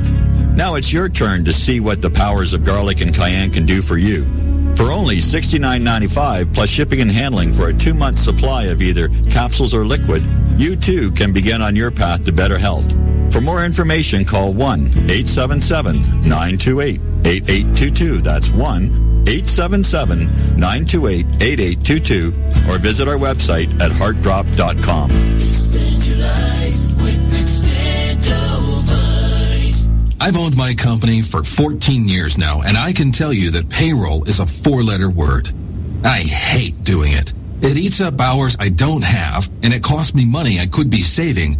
Now it's your turn to see what the powers of garlic and cayenne can do for you. For only $69.95 plus shipping and handling for a 2-month supply of either capsules or liquid, you too can begin on your path to better health. For more information, call 1-877-928-8822. That's 1-877-928-8822. Or visit our website at heartdrop.com. Expand your life with Extendovite. I've owned my company for 14 years now, and I can tell you that payroll is a 4-letter word. I hate doing it. It eats up hours I don't have, and it costs me money I could be saving.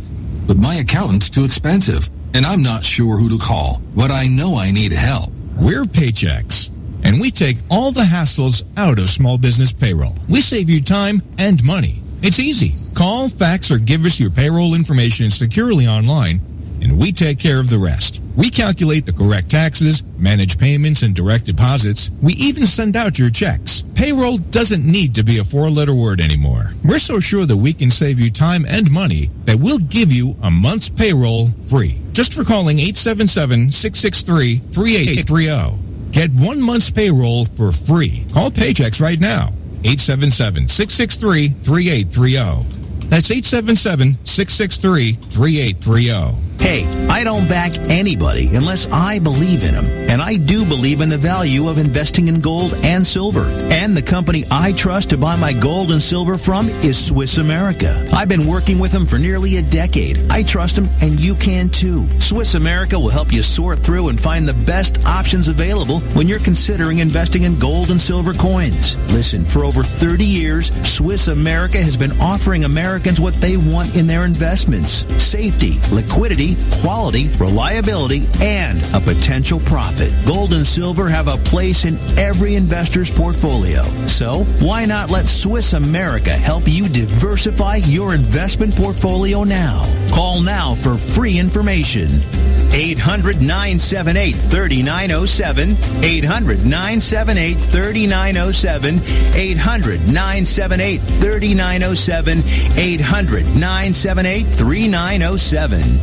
But my accountant's too expensive, and I'm not sure who to call, but I know I need help. We're Paychex, and we take all the hassles out of small business payroll. We save you time and money. It's easy. Call, fax, or give us your payroll information securely online, and we take care of the rest. We calculate the correct taxes, manage payments and direct deposits. We even send out your checks. Payroll doesn't need to be a 4-letter word anymore. We're so sure that we can save you time and money that we'll give you a month's payroll free. Just for calling 877-663-3830. Get 1 month's payroll for free. Call Paychex right now. 877-663-3830. That's 877-663-3830. Hey, I don't back anybody unless I believe in them. And I do believe in the value of investing in gold and silver. And the company I trust to buy my gold and silver from is Swiss America. I've been working with them for nearly a decade. I trust them, and you can too. Swiss America will help you sort through and find the best options available when you're considering investing in gold and silver coins. Listen, for over 30 years, Swiss America has been offering Americans what they want in their investments: safety, liquidity, quality, reliability, and a potential profit. Gold and silver have a place in every investor's portfolio. So why not let Swiss America help you diversify your investment portfolio now? Call now for free information. 800-978-3907. 800-978-3907. 800-978-3907. 800-978-3907.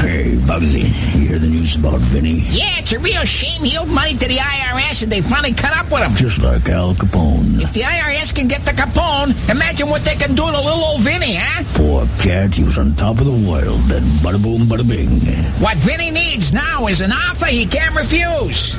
Hey, Bugsy, you hear the news about Vinny? Yeah, it's a real shame he owed money to the IRS and they finally cut up with him. Just like Al Capone. If the IRS can get the Capone, imagine what they can do to little old Vinny, huh? Poor cat, he was on top of the world, then bada boom, bada bing. What Vinny needs now is an offer he can't refuse.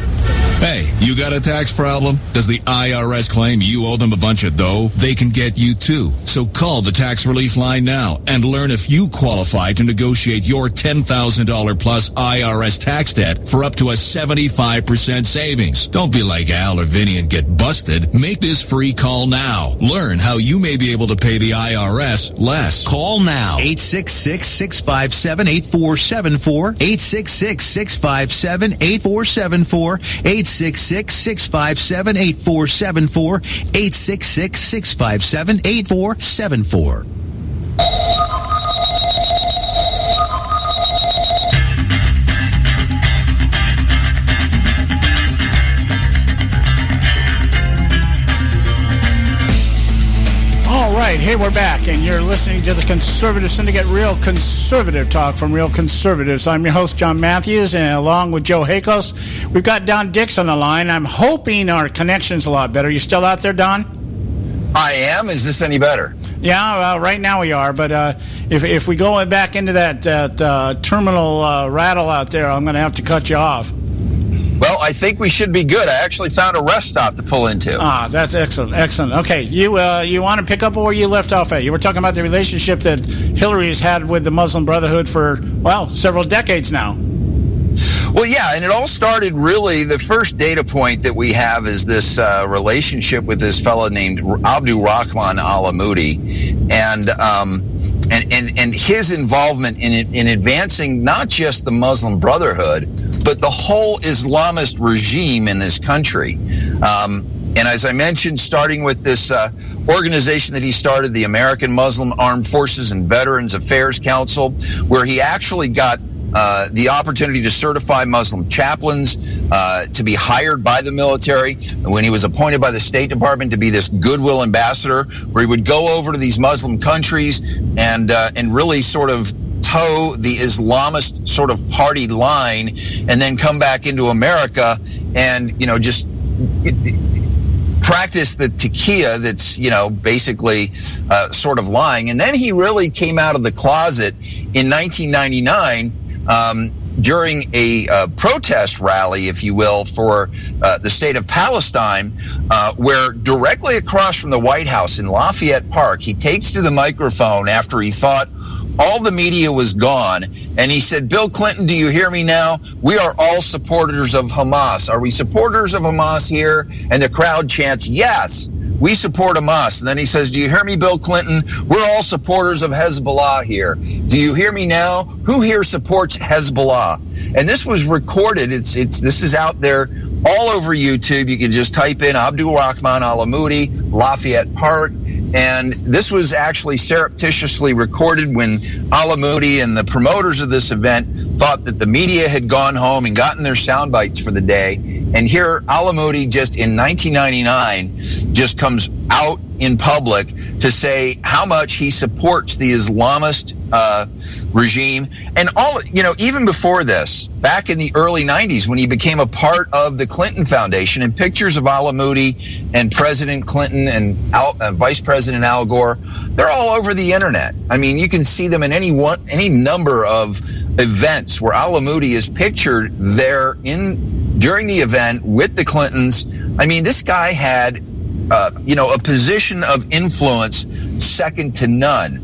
Hey, you got a tax problem? Does the IRS claim you owe them a bunch of dough? They can get you too. So call the tax relief line now and learn if you qualify to negotiate your $10,000 plus IRS tax debt for up to a 75% savings. Don't be like Al or Vinny and get busted. Make this free call now. Learn how you may be able to pay the IRS less. Call now. 866-657-8474. 866-657-8474. 866-657-8474. 866-657-8474. right, hey, we're back, and you're listening to the Conservative Syndicate, Real Conservative Talk from Real Conservatives. I'm your host, John Matthews, and along with Joe Hakos, we've got Don Dix on the line. I'm hoping our connection's a lot better. You still out there, Don? I am. Is this any better? Yeah, well, right now we are, but if we go back into that terminal rattle out there, I'm going to have to cut you off. Well, I think we should be good. I actually found a rest stop to pull into. Ah, that's excellent. Excellent. Okay, you want to pick up where you left off at? You were talking about the relationship that Hillary's had with the Muslim Brotherhood for, well, several decades now. Well, yeah, and it all started really, the first data point that we have is this relationship with this fellow named Abdul Rahman Alamoudi, and his involvement in advancing not just the Muslim Brotherhood, but the whole Islamist regime in this country. And as I mentioned, starting with this organization that he started, the American Muslim Armed Forces and Veterans Affairs Council, where he actually got the opportunity to certify Muslim chaplains to be hired by the military. When he was appointed by the State Department to be this goodwill ambassador, where he would go over to these Muslim countries and really sort of toe the Islamist sort of party line, and then come back into America and, you know, just practice the taqiyya that's, you know, basically sort of lying. And then he really came out of the closet in 1999 during a protest rally, if you will, for the state of Palestine, where directly across from the White House in Lafayette Park, he takes to the microphone after he thought all the media was gone, and he said, "Bill Clinton, do you hear me now? We are all supporters of Hamas. Are we supporters of Hamas here?" And the crowd chants, "Yes, we support Hamas." And then he says, "Do you hear me, Bill Clinton? We're all supporters of Hezbollah here. Do you hear me now? Who here supports Hezbollah?" And this was recorded. This is out there all over YouTube. You can just type in Abdul Rahman Alamoudi, Lafayette Park. And this was actually surreptitiously recorded when Alamoudi and the promoters of this event thought that the media had gone home and gotten their sound bites for the day. And here Alamoudi just in 1999 just comes out in public to say how much he supports the Islamist regime. And all, you know, even before this, back in the early 90s when he became a part of the Clinton Foundation, and pictures of Alamoudi and President Clinton and Vice President Al Gore, they're all over the internet. I mean, you can see them in any number of events where Alamoudi is pictured there during the event with the Clintons. I mean, this guy had a position of influence second to none.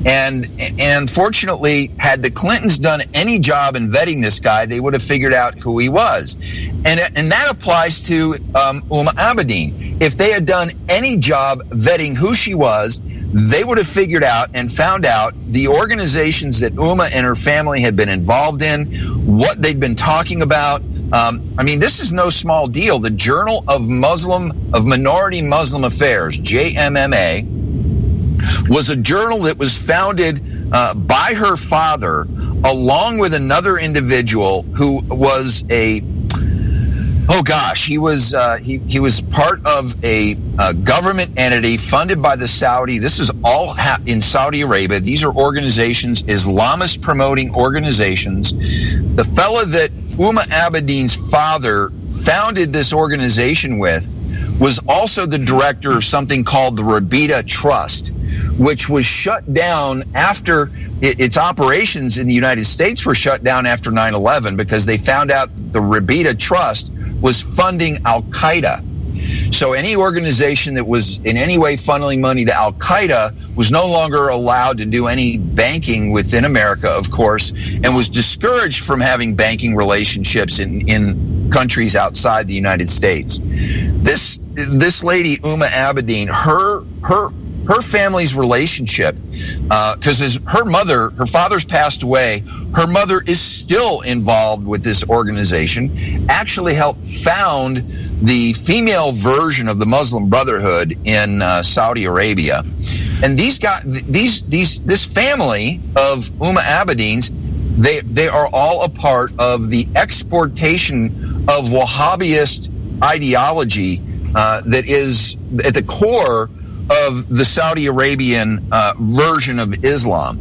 And unfortunately, had the Clintons done any job in vetting this guy, they would have figured out who he was. And that applies to Abedin. If they had done any job vetting who she was, they would have figured out and found out the organizations that and her family had been involved in, what they'd been talking about. I mean, this is no small deal. The Journal of Minority Muslim Affairs, JMMA, was a journal that was founded by her father, along with another individual who was he was part of a government entity funded by the Saudi. This is all in Saudi Arabia. These are organizations, Islamist promoting organizations. The fella that Abedin's father founded this organization with was also the director of something called the Rabita Trust, which was shut down after its operations in the United States were shut down after 9/11 because they found out the Rabita Trust was funding Al-Qaeda. So any organization that was in any way funneling money to Al-Qaeda was no longer allowed to do any banking within America, of course, and was discouraged from having banking relationships in countries outside the United States. This lady, Abedin, her family's relationship, because her father's passed away, her mother is still involved with this organization, actually helped found the female version of the Muslim Brotherhood in Saudi Arabia. And this family of Abedin's, they are all a part of the exportation of Wahhabist ideology that is at the core of the Saudi Arabian version of Islam.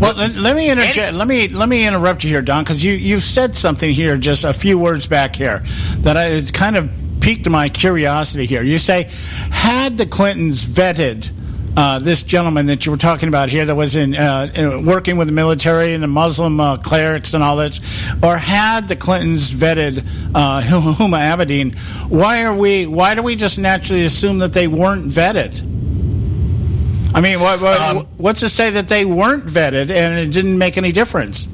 Well, let me interject. Let me interrupt you here, Don, because you've said something here just a few words back here that it's kind of piqued my curiosity here. You say, had the Clintons vetted this gentleman that you were talking about here that was in working with the military and the Muslim clerics and all this, or had the Clintons vetted Huma Abedin, why do we just naturally assume that they weren't vetted? I mean, what's to say that they weren't vetted and it didn't make any difference?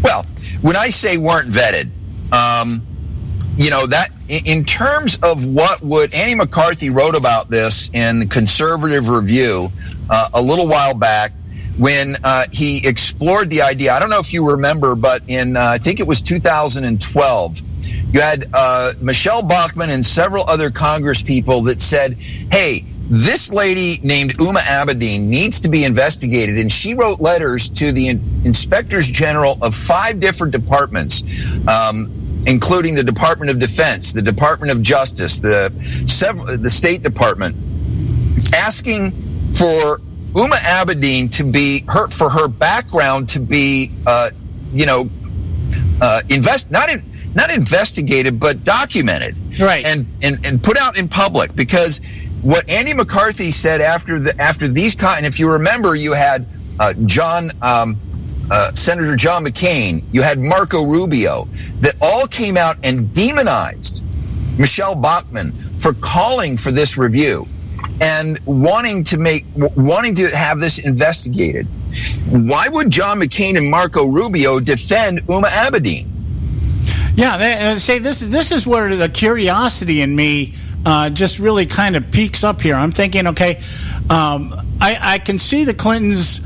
Well, when I say weren't vetted, that in terms of what would Andy McCarthy wrote about this in the Conservative Review a little while back when he explored the idea. I don't know if you remember, but in I think it was 2012, you had Michelle Bachmann and several other Congress people that said, hey, this lady named Huma Abedin needs to be investigated, and she wrote letters to the inspectors general of 5 different departments, including the Department of Defense, the Department of Justice, the State Department, asking for Huma Abedin to be for her background to be, not investigated, but documented, right, and put out in public. Because what Andy McCarthy said after these, and if you remember, you had Senator John McCain, you had Marco Rubio, that all came out and demonized Michelle Bachmann for calling for this review and wanting to have this investigated. Why would John McCain and Marco Rubio defend Huma Abedin? Yeah, say this is where the curiosity in me just really kind of peaks up here. I'm thinking, okay, I can see the Clintons,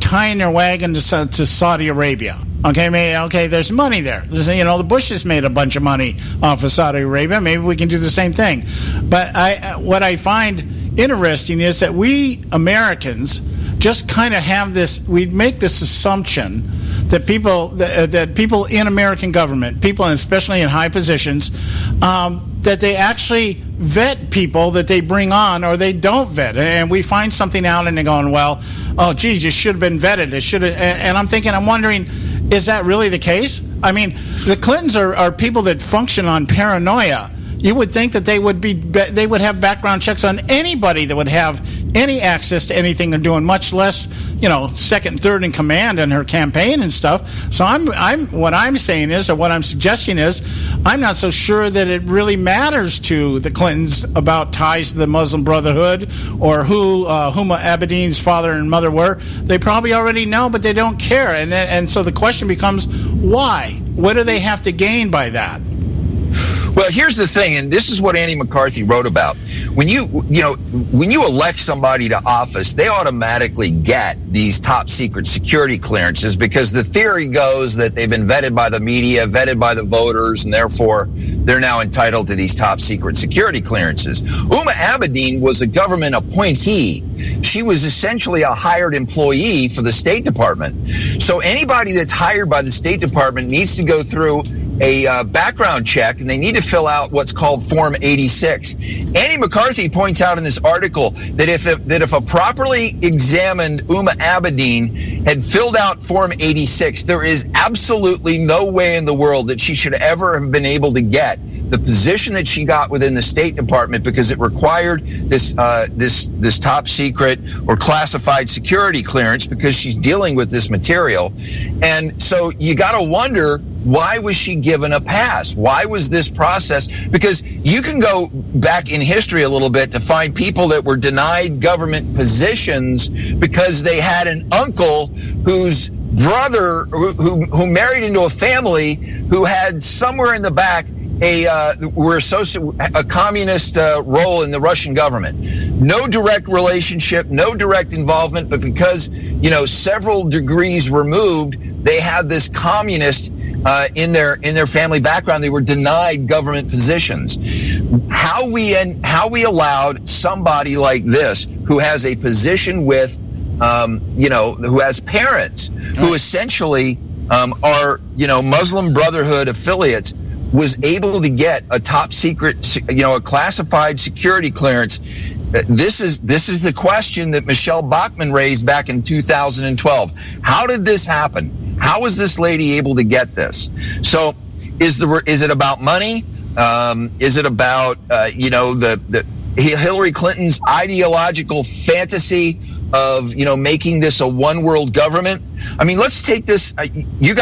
tying their wagon to Saudi Arabia. Okay, there's money there. The Bushes made a bunch of money off of Saudi Arabia. Maybe we can do the same thing. But what I find interesting is that we Americans just kind of have this. We make this assumption that people in American government, people especially in high positions, that they actually vet people that they bring on, or they don't vet. And we find something out and they're going, well, oh, geez, you should have been vetted. It should have. And I'm wondering, is that really the case? I mean, the Clintons are people that function on paranoia. You would think that they would have background checks on anybody that would have any access to anything they're doing, much less, second, third in command in her campaign and stuff. So what I'm saying is, or what I'm suggesting is, I'm not so sure that it really matters to the Clintons about ties to the Muslim Brotherhood or who Huma Abedin's father and mother were. They probably already know, but they don't care. And so the question becomes, why? What do they have to gain by that? Well, here's the thing, and this is what Andy McCarthy wrote about. When you elect somebody to office, they automatically get these top secret security clearances because the theory goes that they've been vetted by the media, vetted by the voters, and therefore they're now entitled to these top secret security clearances. Huma Abedin was a government appointee. She was essentially a hired employee for the State Department. So anybody that's hired by the State Department needs to go through a background check, and they need to fill out what's called Form 86. Andy McCarthy points out in this article that if a properly examined Huma Abedin had filled out Form 86, there is absolutely no way in the world that she should ever have been able to get the position that she got within the State Department, because it required this top secret or classified security clearance because she's dealing with this material. And so you got to wonder, why was she given a pass? Why was this process? Because you can go back in history a little bit to find people that were denied government positions because they had an uncle whose brother who married into a family who had somewhere in the back a communist role in the Russian government. No direct relationship, no direct involvement, but because, several degrees removed, they had this communist in their family background. They were denied government positions. How we allowed somebody like this, who has a position with, who has parents who essentially are, Muslim Brotherhood affiliates, was able to get a top secret, a classified security clearance this is the question that Michelle Bachmann raised back in 2012. How did this happen? How was this lady able to get this? So is it about money? Is it about the Hillary Clinton's ideological fantasy of making this a one world government? I mean, let's take this. You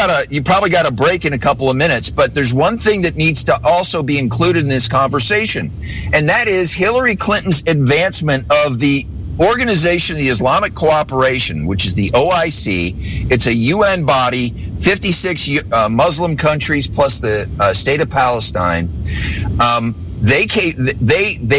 probably got a break in a couple of minutes, but there's one thing that needs to also be included in this conversation, and that is Hillary Clinton's advancement of the Organization of the Islamic Cooperation, which is the OIC. It's a UN body, 56 Muslim countries plus the state of Palestine. They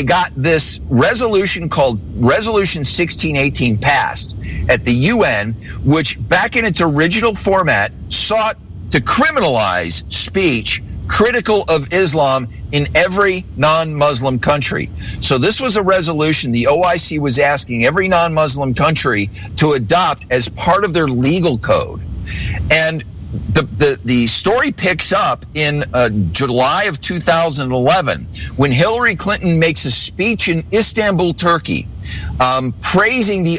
got this resolution called Resolution 1618 passed at the UN, which back in its original format sought to criminalize speech critical of Islam in every non-Muslim country. So this was a resolution the OIC was asking every non-Muslim country to adopt as part of their legal code. And the story picks up in July of 2011 when Hillary Clinton makes a speech in Istanbul, Turkey, praising the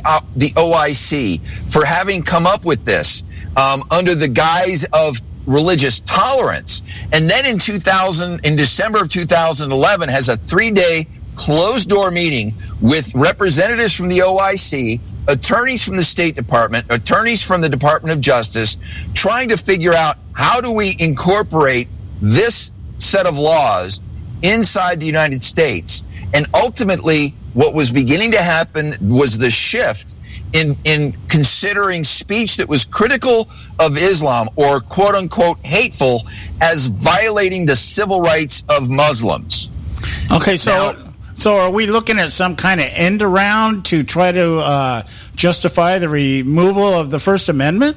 OIC for having come up with this under the guise of religious tolerance. And then in December of 2011 has a 3-day closed-door meeting with representatives from the OIC, attorneys from the State Department, attorneys from the Department of Justice, trying to figure out how do we incorporate this set of laws inside the United States. And ultimately, what was beginning to happen was the shift in considering speech that was critical of Islam or quote-unquote hateful as violating the civil rights of Muslims. Okay, so are we looking at some kind of end around to try to justify the removal of the First Amendment?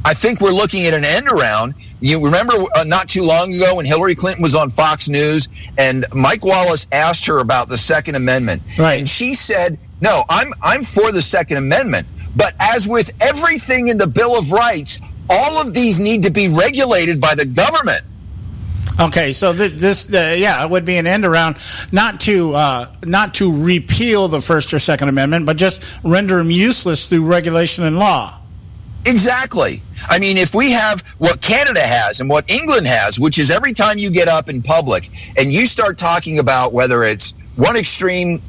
I think we're looking at an end around. You remember not too long ago when Hillary Clinton was on Fox News and Mike Wallace asked her about the Second Amendment. Right. And she said, no, I'm for the Second Amendment. But as with everything in the Bill of Rights, all of these need to be regulated by the government. Okay, so it would be an end around, not to repeal the First or Second Amendment, but just render them useless through regulation and law. Exactly. I mean, if we have what Canada has and what England has, which is every time you get up in public and you start talking about whether it's one extreme,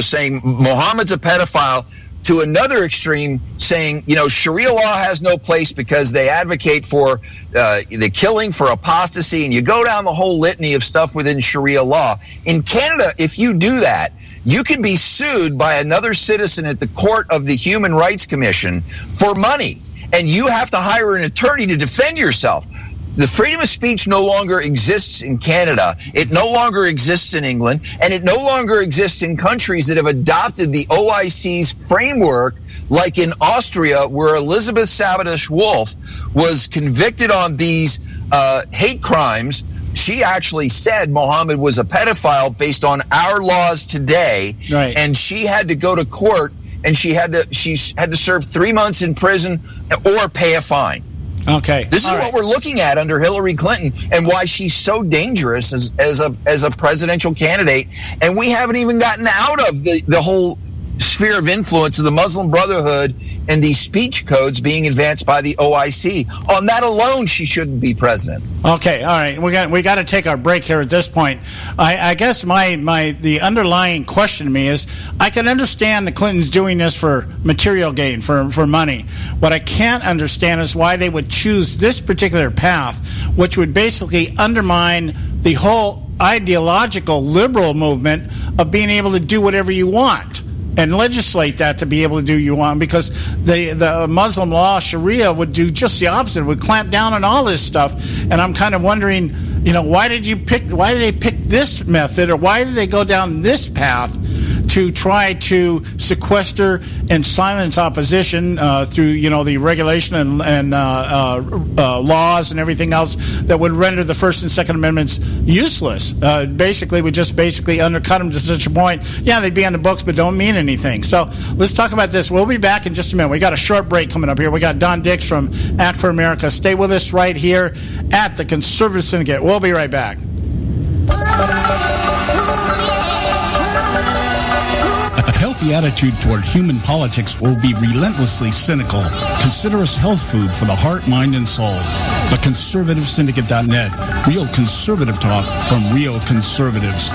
saying Muhammad's a pedophile, to another extreme saying, Sharia law has no place because they advocate for the killing, for apostasy, and you go down the whole litany of stuff within Sharia law. In Canada, if you do that, you can be sued by another citizen at the court of the Human Rights Commission for money, and you have to hire an attorney to defend yourself. The freedom of speech no longer exists in Canada. It no longer exists in England, and it no longer exists in countries that have adopted the OIC's framework, like in Austria, where Elizabeth Sabadosh-Wolf was convicted on these hate crimes. She actually said Mohammed was a pedophile based on our laws today, right. And she had to go to court, and she had to serve 3 months in prison or pay a fine. Okay. This is what we're looking at under Hillary Clinton and why she's so dangerous as a presidential candidate. And we haven't even gotten out of the whole sphere of influence of the Muslim Brotherhood and these speech codes being advanced by the OIC. On that alone, she shouldn't be president. Okay, all right. We got to take our break here at this point. I guess the underlying question to me is I can understand the Clintons doing this for material gain, for money. What I can't understand is why they would choose this particular path, which would basically undermine the whole ideological liberal movement of being able to do whatever you want and legislate that to be able to do you want, because the Muslim law, Sharia, would do just the opposite. It would clamp down on all this stuff. And I'm kind of wondering, why did they pick this method, or why did they go down this path to try to sequester and silence opposition through, the regulation and laws and everything else that would render the First and Second Amendments useless? Basically, would just undercut them to such a point. Yeah, they'd be on the books, but don't mean anything. So let's talk about this. We'll be back in just a minute. We got a short break coming up here. We got Don Dix from Act for America. Stay with us right here at the Conservative Syndicate. We'll be right back. healthy attitude toward human politics will be relentlessly cynical. Consider us health food for the heart, mind, and soul. The ConservativeSyndicate.net. Real conservative talk from real conservatives.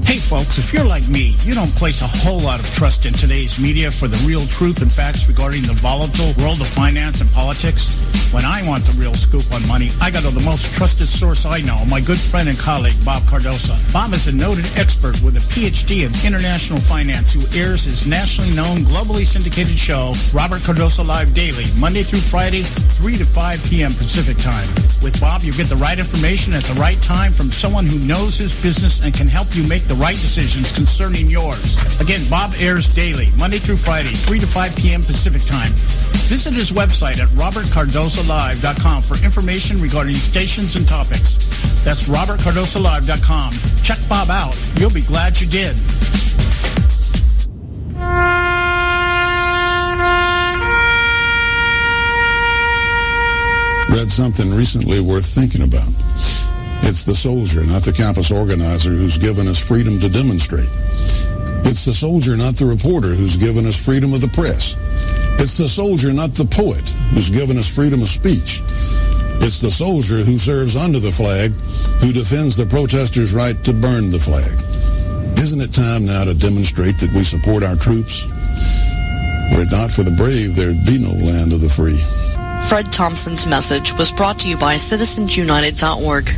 Hey folks, if you're like me, you don't place a whole lot of trust in today's media for the real truth and facts regarding the volatile world of finance and politics. When I want the real scoop on money, I go to the most trusted source I know, my good friend and colleague, Bob Cardosa. Bob is a noted expert with a PhD in international finance who airs his nationally known, globally syndicated show, Robert Cardosa Live Daily, Monday through Friday, 3 to 5 p.m. Pacific Time. With Bob, you get the right information at the right time from someone who knows his business and can help you make the right decisions concerning yours. Again, Bob airs daily, Monday through Friday, 3 to 5 p.m. Pacific Time. Visit his website at robertcardosalive.com for information regarding stations and topics. That's robertcardosalive.com. Check Bob out. You'll be glad you did. Read something recently worth thinking about. It's the soldier, not the campus organizer, who's given us freedom to demonstrate. It's the soldier, not the reporter, who's given us freedom of the press. It's the soldier, not the poet, who's given us freedom of speech. It's the soldier who serves under the flag, who defends the protesters' right to burn the flag. Isn't it time now to demonstrate that we support our troops? Were it not for the brave, there'd be no land of the free. Fred Thompson's message was brought to you by citizensunited.org.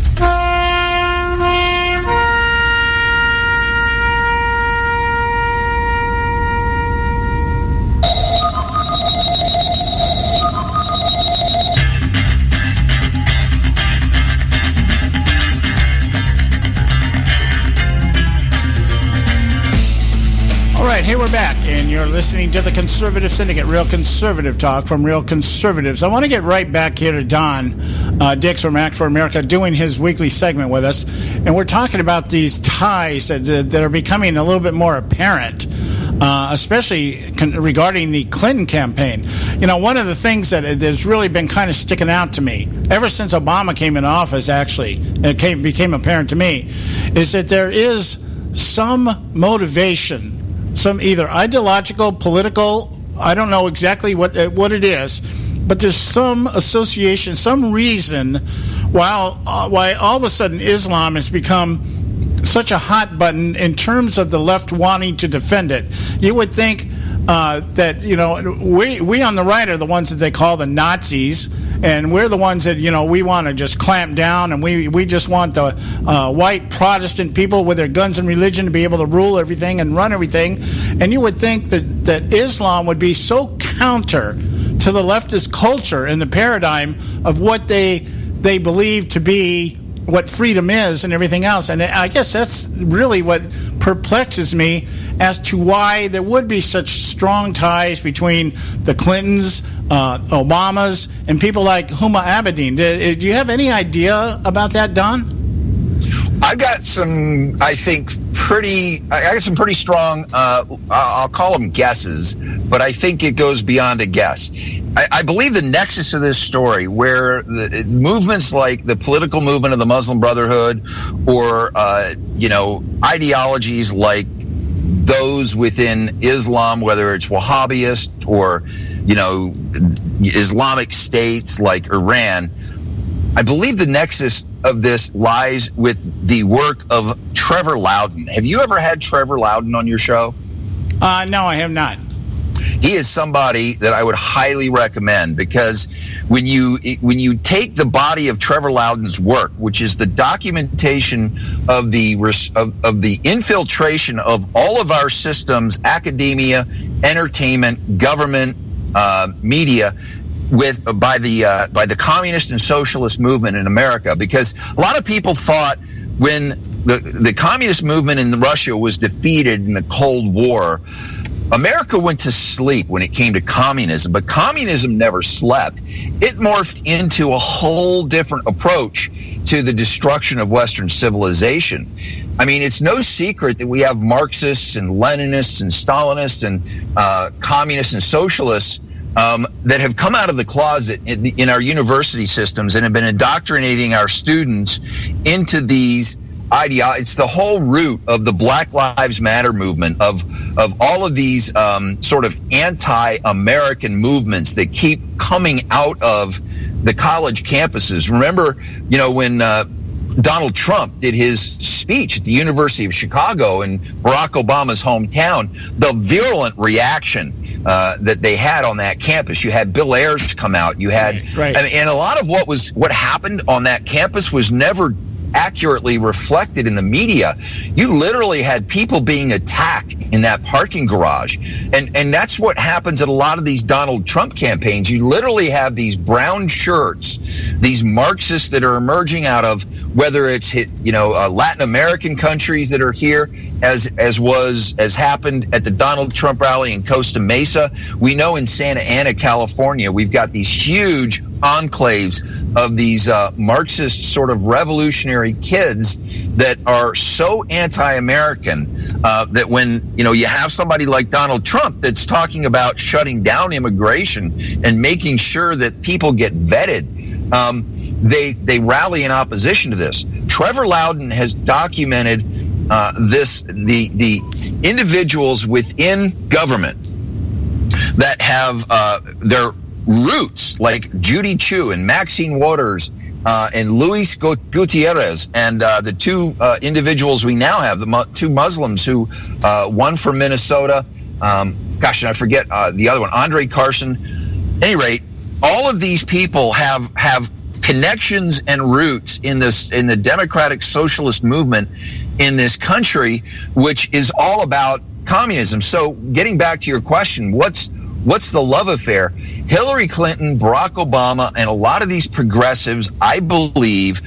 Hey, we're back, and you're listening to the Conservative Syndicate, real conservative talk from real conservatives. I want to get right back here to Don Dix from Act for America doing his weekly segment with us, and we're talking about these ties that are becoming a little bit more apparent, especially regarding the Clinton campaign. You know, one of the things that has really been kind of sticking out to me, ever since Obama came in office, actually, it became apparent to me, is that there is some motivation, some either ideological, political, I don't know exactly what it is, but there's some association, some reason why all of a sudden Islam has become such a hot button in terms of the left wanting to defend it. You would think that, you know, we on the right are the ones that they call the Nazis, and we're the ones that, you know, we want to just clamp down, and we just want the white Protestant people with their guns and religion to be able to rule everything and run everything. And you would think that Islam would be so counter to the leftist culture and the paradigm of what they believe to be what freedom is and everything else. And I guess that's really what perplexes me as to why there would be such strong ties between the Clintons, Obamas, and people like Huma Abedin. Do you have any idea about that, Don? I've got some, I think, I got some pretty strong, I'll call them guesses, but I think it goes beyond a guess. I believe the nexus of this story, where the movements like the political movement of the Muslim Brotherhood, or ideologies like those within Islam, whether it's Wahhabist or Islamic states like Iran, I believe the nexus of this lies with the work of Trevor Loudon. Have you ever had Trevor Loudon on your show? No, I have not. He is somebody that I would highly recommend, because when you take the body of Trevor Loudon's work, which is the documentation of the infiltration of all of our systems, academia, entertainment, government, media, by the communist and socialist movement in America, because a lot of people thought when the communist movement in Russia was defeated in the Cold War, America went to sleep when it came to communism, but communism never slept. It morphed into a whole different approach to the destruction of Western civilization. I mean, it's no secret that we have Marxists and Leninists and Stalinists and communists and socialists that have come out of the closet in our university systems and have been indoctrinating our students into these ideologies. It's the whole root of the Black Lives Matter movement, of all of these sort of anti-American movements that keep coming out of the college campuses. Remember, when Donald Trump did his speech at the University of Chicago in Barack Obama's hometown, the virulent reaction that they had on that campus. You had Bill Ayers come out. You had, right. And a lot of what happened on that campus was never accurately reflected in the media. You literally had people being attacked in that parking garage. And that's what happens at a lot of these Donald Trump campaigns. You literally have these brown shirts, these Marxists that are emerging out of, whether it's Latin American countries that are here, as happened at the Donald Trump rally in Costa Mesa. We know in Santa Ana, California, we've got these huge enclaves of these Marxist sort of revolutionary kids that are so anti-American that when you have somebody like Donald Trump that's talking about shutting down immigration and making sure that people get vetted, they rally in opposition to this. Trevor Loudon has documented the individuals within government that have their roots, like Judy Chu and Maxine Waters and Luis Gutierrez, and the two individuals we now have, the two Muslims who, one from Minnesota, and I forget the other one, Andre Carson. At any rate, all of these people have connections and roots in the democratic socialist movement in this country, which is all about communism. So, getting back to your question, what's the love affair? Hillary Clinton, Barack Obama, and a lot of these progressives, I believe,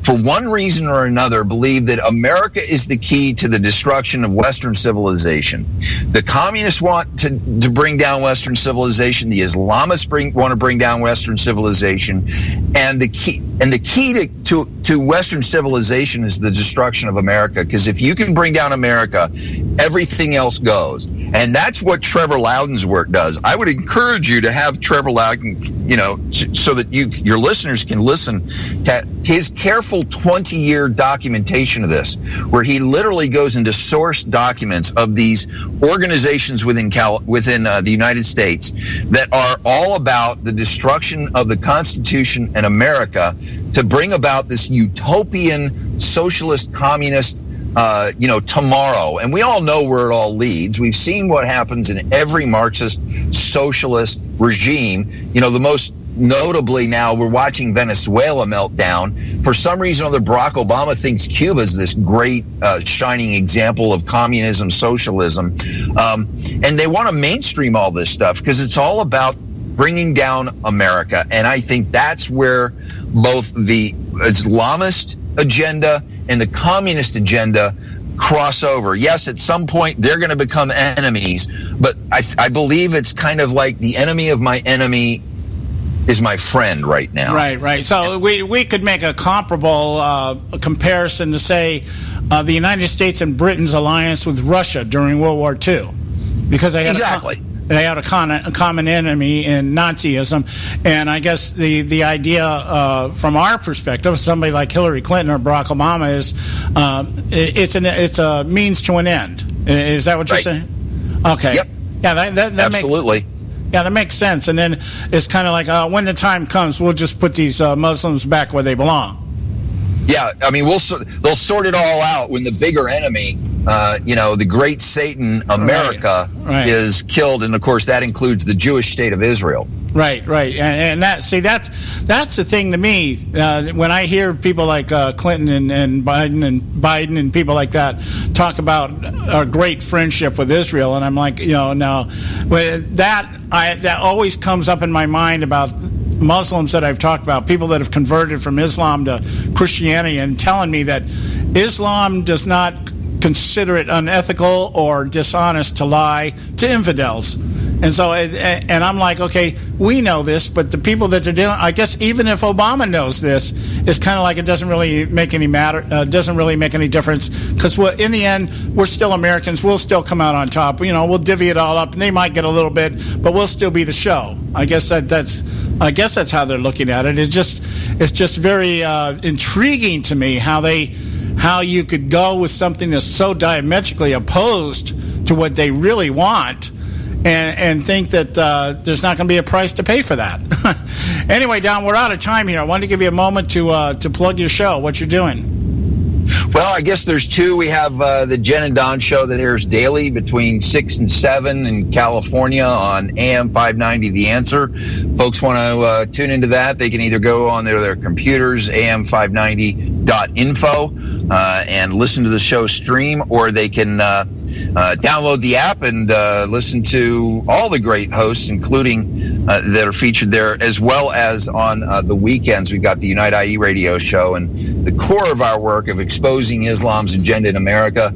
for one reason or another, believe that America is the key to the destruction of Western civilization. The communists want to bring down Western civilization. The Islamists want to bring down Western civilization. And the key to Western civilization is the destruction of America. Because if you can bring down America, everything else goes. And that's what Trevor Loudon's work does. I would encourage you to have Trevor Loudon, so that your listeners can listen to his careful 20-year documentation of this, where he literally goes into source documents of these organizations within the United States that are all about the destruction of the Constitution and America to bring about this utopian socialist communist tomorrow. And we all know where it all leads. We've seen what happens in every Marxist socialist regime. The most notably now, we're watching Venezuela melt down. For some reason or other, Barack Obama thinks Cuba is this great shining example of communism, socialism. And they want to mainstream all this stuff because it's all about bringing down America. And I think that's where both the Islamist agenda and the communist agenda cross over. Yes, at some point they're going to become enemies, but I believe it's kind of like the enemy of my enemy is my friend right now. Right. So we could make a comparable comparison to say the United States and Britain's alliance with Russia during World War II, because they had a common enemy in Nazism. And I guess the idea from our perspective, somebody like Hillary Clinton or Barack Obama, is it's a means to an end. Is that what you're saying? Okay. Yep. Yeah, that absolutely. That makes sense. And then it's kind of like when the time comes, we'll just put these Muslims back where they belong. Yeah, I mean, they'll sort it all out when the bigger enemy, the great Satan, America, is killed, and of course that includes the Jewish state of Israel. Right, and that's the thing to me. When I hear people like Clinton and Biden and people like that talk about our great friendship with Israel, and I'm like, that always comes up in my mind about Muslims that I've talked about, people that have converted from Islam to Christianity, and telling me that Islam does not consider it unethical or dishonest to lie to infidels. And so, and I'm like, okay, we know this, but the people that they're dealing, I guess even if Obama knows this, it's kind of like it doesn't really make any doesn't really make any difference, because in the end, we're still Americans. We'll still come out on top. We'll divvy it all up, and they might get a little bit, but we'll still be the show. I guess that's how they're looking at it. It's just very intriguing to me how you could go with something that's so diametrically opposed to what they really want, and think that there's not going to be a price to pay for that. Anyway, Don, we're out of time here. I wanted to give you a moment to plug your show, what you're doing. Well, I guess there's two. We have the Jen and Don show that airs daily between 6 and 7 in California on AM 590 The Answer. Folks want to tune into that, they can either go on their computers, am590.info, and listen to the show stream, or they can download the app and listen to all the great hosts, including that are featured there, as well as on the weekends. We've got the Unite IE radio show, and the core of our work of exposing Islam's agenda in America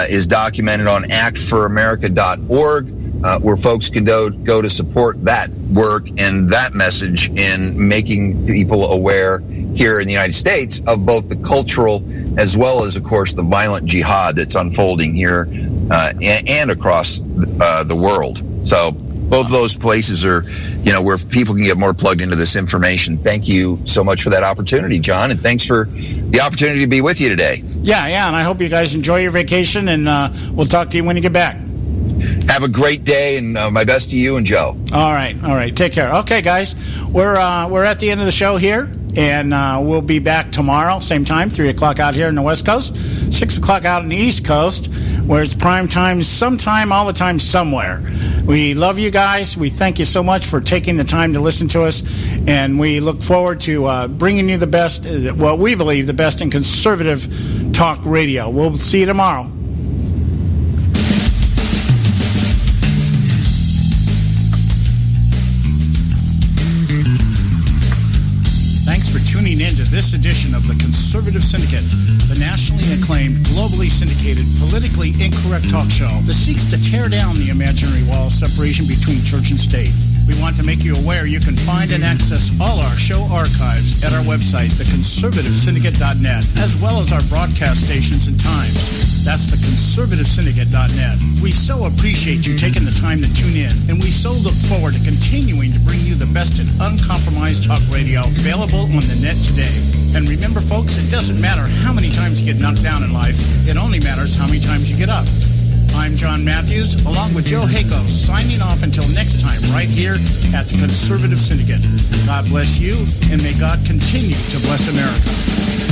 is documented on actforamerica.org, where folks can go to support that work and that message in making people aware here in the United States of both the cultural as well as, of course, the violent jihad that's unfolding here and across the world. So both of those places are, where people can get more plugged into this information. Thank you so much for that opportunity, John, and thanks for the opportunity to be with you today. Yeah, and I hope you guys enjoy your vacation, and we'll talk to you when you get back. Have a great day, and my best to you and Joe. All right. Take care. Okay, guys, we're at the end of the show here, and we'll be back tomorrow, same time, 3 o'clock out here in the West Coast, 6 o'clock out in the East Coast, where it's prime time sometime, all the time, somewhere. We love you guys. We thank you so much for taking the time to listen to us, and we look forward to bringing you the best, what we believe the best in conservative talk radio. We'll see you tomorrow. Thanks for tuning in to this edition of the Conservative Syndicate, the nationally acclaimed, globally syndicated, politically incorrect talk show that seeks to tear down the imaginary wall of separation between church and state. We want to make you aware you can find and access all our show archives at our website, theconservativesyndicate.net, as well as our broadcast stations and times. That's theconservativesyndicate.net. We so appreciate you taking the time to tune in, and we so look forward to continuing to bring you the best in uncompromised talk radio available on the net today. And remember, folks, it doesn't matter how many times you get knocked down in life. It only matters how many times you get up. I'm John Matthews, along with Joe Hayko, signing off until next time right here at the Conservative Syndicate. God bless you, and may God continue to bless America.